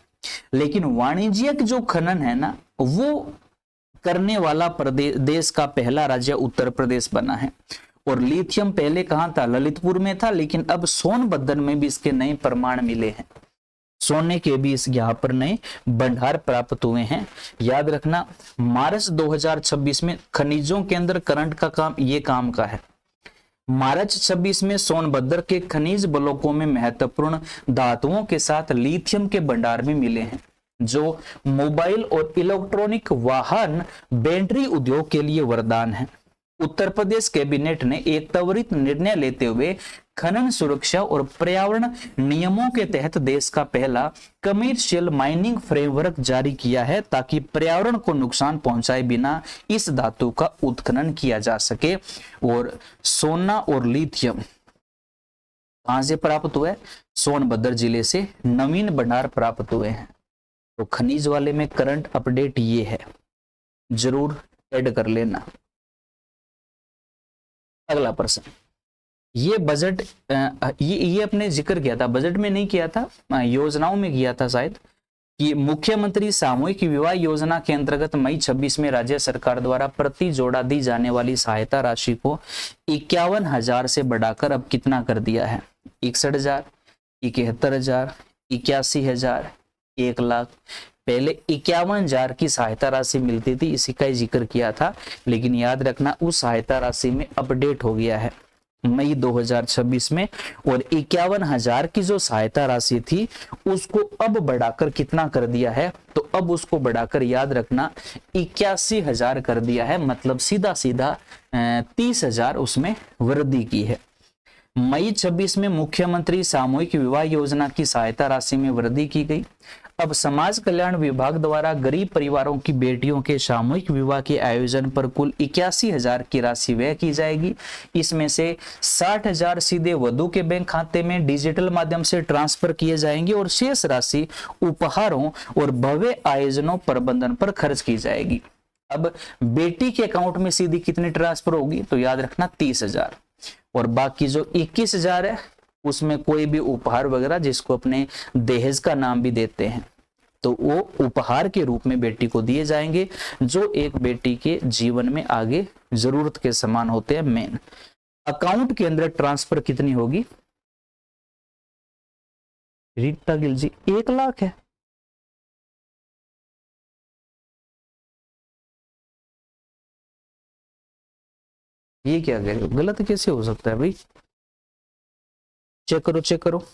लेकिन वाणिज्यिक जो खनन है ना, वो करने वाला प्रदेश, देश का पहला राज्य उत्तर प्रदेश बना है। और लिथियम पहले कहां था? ललितपुर में था, लेकिन अब सोनभद्र में भी इसके नए प्रमाण मिले हैं। सोने के भी इस यहाँ पर नए भंडार प्राप्त हुए हैं। याद रखना, मार्च 2026 में खनिजों के अंदर करंट का काम ये काम का है। मार्च 26 में सोनभद्र के खनिज ब्लॉकों में महत्वपूर्ण धातुओं के साथ लिथियम के भंडार भी मिले हैं, जो मोबाइल और इलेक्ट्रॉनिक वाहन बैटरी उद्योग के लिए वरदान है। उत्तर प्रदेश कैबिनेट ने एक त्वरित निर्णय लेते हुए खनन सुरक्षा और पर्यावरण नियमों के तहत देश का पहला कमर्शियल माइनिंग फ्रेमवर्क जारी किया है, ताकि पर्यावरण को नुकसान पहुंचाए बिना इस धातु का उत्खनन किया जा सके। और सोना और लिथियम कहां से प्राप्त हुआ है? सोनभद्र जिले से नवीन भंडार प्राप्त हुए हैं। तो खनिज वाले में करंट अपडेट ये है, जरूर ऐड कर लेना। अगला प्रश्न, ये बजट ये अपने जिक्र किया था, बजट में नहीं किया था, योजनाओं में किया था शायद, कि मुख्यमंत्री सामूहिक विवाह योजना के अंतर्गत मई 26 में राज्य सरकार द्वारा प्रति जोड़ा दी जाने वाली सहायता राशि को 51,000 से बढ़ाकर अब कितना कर दिया है? 61,000, 71,000, 81,000, 1,00,000। पहले 51,000 की सहायता राशि मिलती थी, इसी का ही जिक्र किया था, लेकिन याद रखना उस सहायता राशि में अपडेट हो गया है मई 2026 में, और 51,000 की जो सहायता राशि थी उसको अब बढ़ाकर कितना कर दिया है? तो अब उसको बढ़ाकर याद रखना 81,000 कर दिया है, मतलब सीधा सीधा 30,000 उसमें वृद्धि की है। मई 26 में मुख्यमंत्री सामूहिक विवाह योजना की सहायता राशि में वृद्धि की गई। अब समाज कल्याण विभाग द्वारा गरीब परिवारों की बेटियों के सामूहिक विवाह के आयोजन पर कुल 81,000 की राशि व्यय की जाएगी। इसमें से 60,000 सीधे वधू के बैंक खाते में डिजिटल माध्यम से ट्रांसफर किए जाएंगे और शेष राशि उपहारों और भव्य आयोजनों प्रबंधन पर खर्च की जाएगी। अब बेटी के अकाउंट में सीधी कितनी ट्रांसफर होगी? तो याद रखना 30,000, और बाकी जो 21,000 है उसमें कोई भी उपहार वगैरह, जिसको अपने दहेज का नाम भी देते हैं, तो वो उपहार के रूप में बेटी को दिए जाएंगे, जो एक बेटी के जीवन में आगे जरूरत के समान होते हैं मेन। अकाउंट के अंदर ट्रांसफर कितनी होगी रीता गिल जी? 1,00,000 है। ये क्या कह रहे हो? गलत कैसे हो सकता है भाई? चेक करो, चेक करो।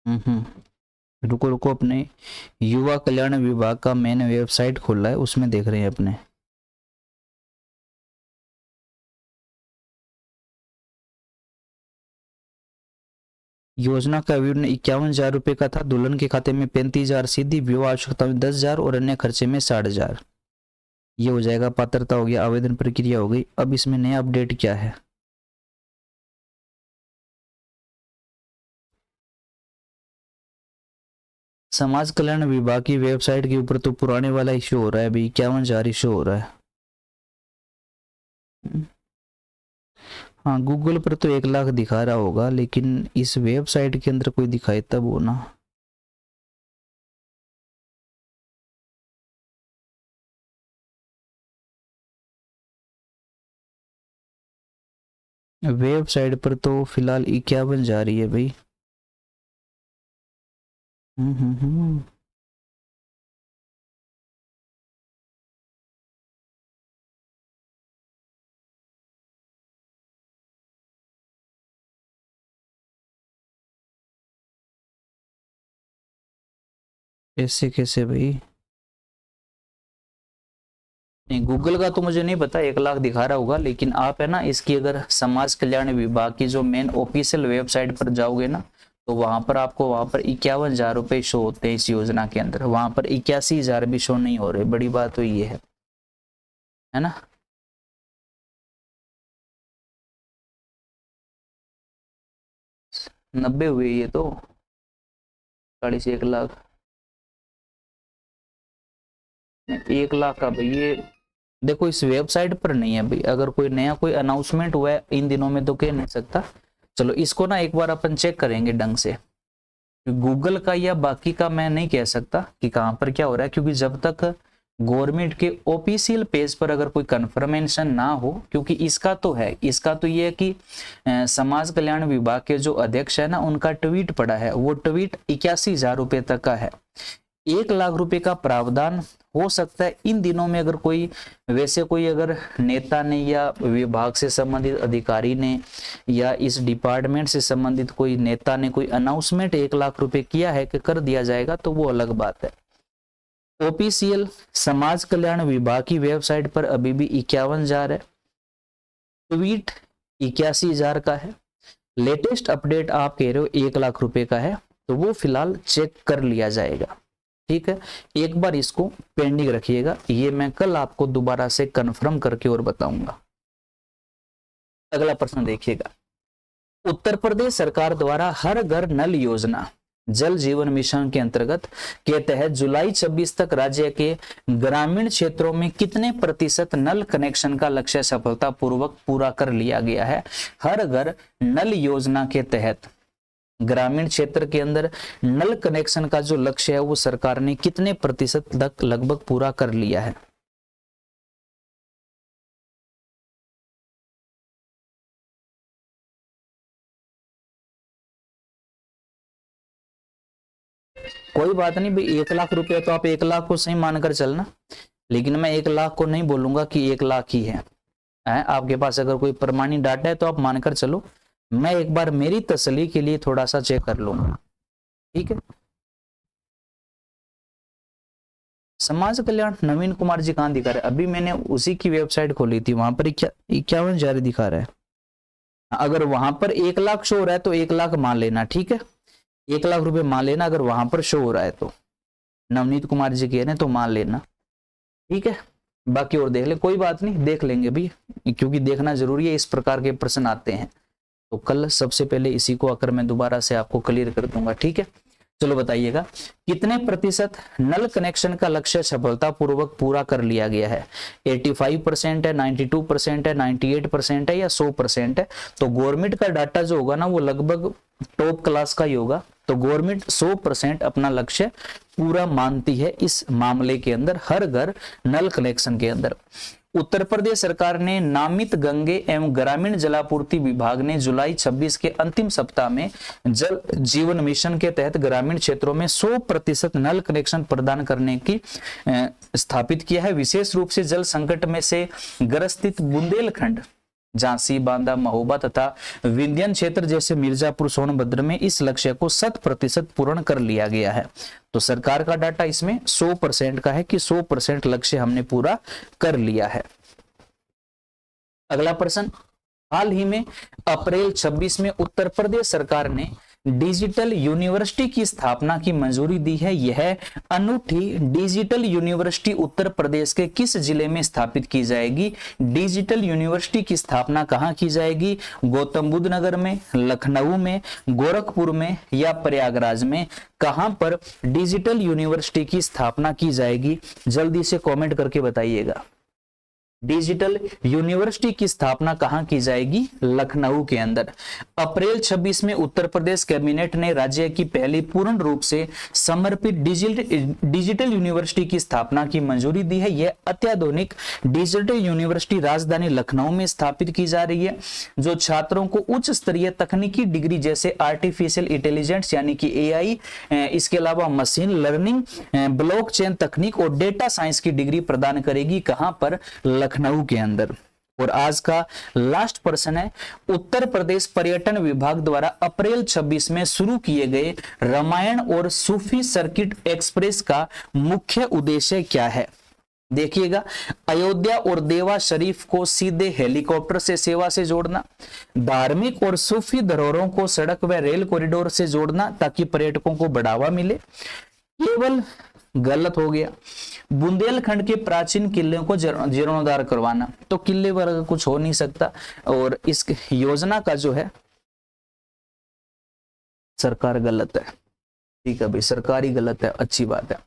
रुको रुको, अपने युवा कल्याण विभाग का मैंने वेबसाइट खोला है, उसमें देख रहे हैं अपने। योजना का विवरण 51,000 रुपये का था। दुल्हन के खाते में 35,000 सीधी, विवाह आवश्यकता में 10,000 और अन्य खर्चे में 60,000। ये हो जाएगा, पात्रता हो गया, आवेदन प्रक्रिया हो गई। अब इसमें नया अपडेट क्या है? समाज कल्याण विभाग की वेबसाइट के ऊपर तो पुराने वाला इश्यू हो रहा है अभी, 51,000 इश्यू हो रहा है। हाँ, गूगल पर तो 1,00,000 दिखा रहा होगा, लेकिन इस वेबसाइट के अंदर कोई दिखाए तब हो ना। वेबसाइट पर तो फिलहाल 51 जा रही है भाई। हम्म। ऐसे कैसे भाई? नहीं, गूगल का तो मुझे नहीं पता, 1,00,000 दिखा रहा होगा, लेकिन आप है ना इसकी अगर समाज कल्याण विभाग की जो मेन ऑफिशियल वेबसाइट पर जाओगे ना, तो वहां पर आपको 51,000 रुपए शो होते हैं इस योजना के अंदर। वहां पर 81,000 भी शो नहीं हो रहे। बड़ी बात तो ये है ना। 90 हुए ये तो, 1,00,000। 1,00,000 का भाई ये देखो, इस वेबसाइट पर नहीं है भाई। अगर कोई नया कोई अनाउंसमेंट हुआ है इन दिनों में तो कह नहीं सकता। चलो इसको ना एक बार अपन चेक करेंगे ढंग से। गूगल का या बाकी का मैं नहीं कह सकता कि कहां पर क्या हो रहा है, क्योंकि जब तक गवर्नमेंट के ऑफिशियल पेज पर अगर कोई कंफर्मेशन ना हो, क्योंकि इसका तो है, इसका तो ये है कि समाज कल्याण विभाग के जो अध्यक्ष है ना, उनका ट्वीट पड़ा है। वो ट्वीट 81,000 रुपए तक का है। 1,00,000 रुपए का प्रावधान हो सकता है इन दिनों में, अगर कोई वैसे कोई अगर नेता ने या विभाग से संबंधित अधिकारी ने या इस डिपार्टमेंट से संबंधित कोई नेता ने कोई अनाउंसमेंट 1,00,000 रुपए किया है कि कर दिया जाएगा, तो वो अलग बात है। ऑफिशियल समाज कल्याण विभाग की वेबसाइट पर अभी भी 51,000 है। ट्वीट 81,000 का है। लेटेस्ट अपडेट आप कह रहे हो 1,00,000 रुपए का है, तो वो फिलहाल चेक कर लिया जाएगा। ठीक है, एक बार इसको पेंडिंग रखिएगा, ये मैं कल आपको दोबारा से कंफर्म करके और बताऊंगा। अगला प्रश्न देखिएगा। उत्तर प्रदेश सरकार द्वारा हर घर नल योजना जल जीवन मिशन के अंतर्गत के तहत जुलाई 26 तक राज्य के ग्रामीण क्षेत्रों में कितने प्रतिशत नल कनेक्शन का लक्ष्य सफलतापूर्वक पूरा कर लिया गया है? हर घर नल योजना के तहत ग्रामीण क्षेत्र के अंदर नल कनेक्शन का जो लक्ष्य है वो सरकार ने कितने प्रतिशत तक लगभग पूरा कर लिया है? कोई बात नहीं भाई, 1,00,000 रुपया तो आप 1,00,000 को सही मानकर चलना, लेकिन मैं 1,00,000 को नहीं बोलूंगा कि 1,00,000 ही है। आपके पास अगर कोई प्रमाणित डाटा है तो आप मानकर चलो। मैं एक बार मेरी तसल्ली के लिए थोड़ा सा चेक कर लूंगा। ठीक है, समाज कल्याण नवीन कुमार जी कहां दिखा रहे हैं? अभी मैंने उसी की वेबसाइट खोली थी, वहां पर 51,000 दिखा रहा है। अगर वहां पर 1,00,000 शो हो रहा है तो 1,00,000 मान लेना। ठीक है, 1,00,000 रुपए मान लेना अगर वहां पर शो हो रहा है तो। नवनीत कुमार जी कह रहे हैं तो मान लेना। ठीक है, बाकी और देख ले, कोई बात नहीं, देख लेंगे भी, क्योंकि देखना जरूरी है, इस प्रकार के प्रश्न आते हैं। तो कल सबसे पहले इसी को आकर मैं दोबारा से आपको क्लियर कर दूंगा। ठीक है, चलो बताइएगा, कितने प्रतिशत नल कनेक्शन का लक्ष्य सफलतापूर्वक पूरा कर लिया गया है? 85% है, 92% है, 98% है या 100% है? तो गवर्नमेंट का डाटा जो होगा ना वो लगभग टॉप क्लास का ही होगा। तो गवर्नमेंट 100% अपना लक्ष्य पूरा मानती है इस मामले के अंदर, हर घर नल कनेक्शन के अंदर। उत्तर प्रदेश सरकार ने नामित गंगे एवं ग्रामीण जलापूर्ति विभाग ने जुलाई 26 के अंतिम सप्ताह में जल जीवन मिशन के तहत ग्रामीण क्षेत्रों में 100% नल कनेक्शन प्रदान करने की स्थापित किया है। विशेष रूप से जल संकट में से ग्रसित बुंदेलखंड झांसी, बांदा, महोबा तथा विंध्यन क्षेत्र जैसे मिर्जापुर, सोनभद्र में इस लक्ष्य को 100% पूर्ण कर लिया गया है। तो सरकार का डाटा इसमें 100% का है कि 100% लक्ष्य हमने पूरा कर लिया है। अगला प्रश्न, हाल ही में अप्रैल 26 में उत्तर प्रदेश सरकार ने डिजिटल यूनिवर्सिटी की स्थापना की मंजूरी दी है। यह अनूठी डिजिटल यूनिवर्सिटी उत्तर प्रदेश के किस जिले में स्थापित की जाएगी? डिजिटल यूनिवर्सिटी की स्थापना कहाँ की जाएगी? गौतम बुद्ध नगर में, लखनऊ में, गोरखपुर में या प्रयागराज में? कहां पर डिजिटल यूनिवर्सिटी की स्थापना की जाएगी? जल्दी से कमेंट करके बताइएगा। डिजिटल यूनिवर्सिटी की स्थापना कहां की जाएगी? लखनऊ के अंदर। अप्रैल 26 में उत्तर प्रदेश कैबिनेट ने राज्य की पहली पूर्ण रूप से समर्पित डिजिटल यूनिवर्सिटी की स्थापना की मंजूरी दी है। यह अत्याधुनिक डिजिटल यूनिवर्सिटी राजधानी लखनऊ में स्थापित की जा रही है, जो छात्रों को उच्च स्तरीय तकनीकी डिग्री जैसे आर्टिफिशियल इंटेलिजेंस यानी कि AI, इसके अलावा मशीन लर्निंग, ब्लॉकचेन तकनीक और डेटा साइंस की डिग्री प्रदान करेगी। कहां पर? लखनऊ के अंदर। और आज का लास्ट प्रश्न है, उत्तर प्रदेश पर्यटन विभाग द्वारा अप्रैल 26 में शुरू किए गए रामायण और सूफी सर्किट एक्सप्रेस का मुख्य उद्देश्य क्या है? देखिएगा, अयोध्या और देवा शरीफ को सीधे हेलीकॉप्टर से सेवा से जोड़ना, धार्मिक और सूफी धरोहरों को सड़क व रेल कॉरिडोर से जोड़ना ताकि पर्यटकों को बढ़ावा मिले। केवल गलत हो गया। बुंदेलखंड के प्राचीन किले को जीर्णोद्धार करवाना, तो किले पर कुछ हो नहीं सकता। और इस योजना का जो है सरकार गलत है। ठीक है भाई, सरकार ही गलत है, अच्छी बात है।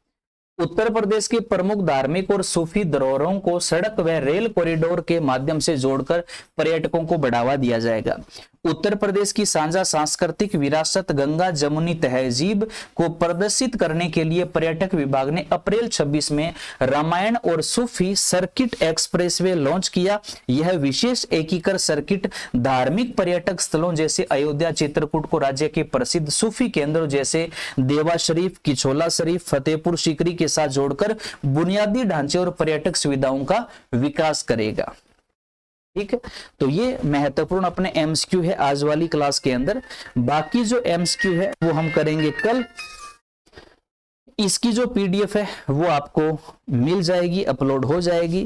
उत्तर प्रदेश के प्रमुख धार्मिक और सूफी धरोहरों को सड़क व रेल कॉरिडोर के माध्यम से जोड़कर पर्यटकों को बढ़ावा दिया जाएगा। उत्तर प्रदेश की साझा सांस्कृतिक विरासत गंगा जमुनी तहजीब को प्रदर्शित करने के लिए पर्यटक विभाग ने अप्रैल 26 में रामायण और सूफी सर्किट एक्सप्रेसवे लॉन्च किया। यह विशेष एकीकृत सर्किट धार्मिक पर्यटक स्थलों जैसे अयोध्या, चित्रकूट को राज्य के प्रसिद्ध सूफी केंद्रों जैसे देवा शरीफ, किचोला शरीफ, फतेहपुर सीकरी के साथ जोड़कर बुनियादी ढांचे और पर्यटक सुविधाओं का विकास करेगा। ठीक है, तो ये महत्वपूर्ण अपने एमसीक्यू है आज वाली क्लास के अंदर। बाकी जो एमसीक्यू है वो हम करेंगे कल। इसकी जो पीडीएफ है वो आपको मिल जाएगी, अपलोड हो जाएगी।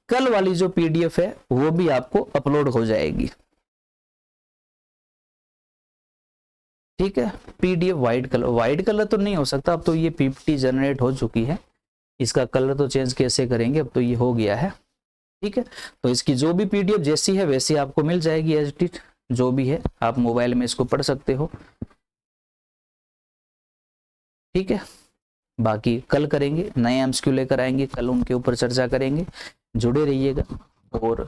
कल वाली जो पीडीएफ है वो भी आपको अपलोड हो जाएगी। ठीक है, पीडीएफ व्हाइट कलर तो नहीं हो सकता, अब तो ये पीपीटी जनरेट हो चुकी है, इसका कलर तो चेंज कैसे करेंगे, अब तो ये हो गया है। ठीक है, तो इसकी जो भी पीडीएफ जैसी है वैसी आपको मिल जाएगी, एज इट इज जो भी है आप मोबाइल में इसको पढ़ सकते हो। ठीक है, बाकी कल करेंगे, नए एमसीक्यू लेकर आएंगे, कल उनके ऊपर चर्चा करेंगे। जुड़े रहिएगा और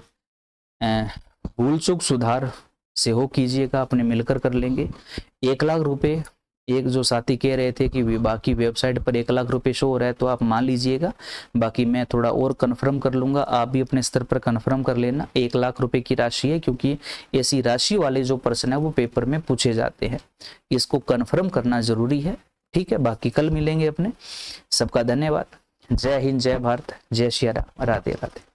भूल चूक सुधार से हो कीजिएगा, अपने मिलकर कर लेंगे। 1 लाख रुपए, एक जो साथी कह रहे थे कि बाकी वेबसाइट पर 1 लाख रुपए शो हो रहा है, तो आप मान लीजिएगा, बाकी मैं थोड़ा और कंफर्म कर लूंगा, आप भी अपने स्तर पर कंफर्म कर लेना। 1 लाख रुपए की राशि है, क्योंकि ऐसी राशि वाले जो प्रश्न है वो पेपर में पूछे जाते हैं, इसको कंफर्म करना जरूरी है। ठीक है, बाकी कल मिलेंगे अपने। सबका धन्यवाद। जय हिंद, जय भारत, जय श्री राम, राधे राधे।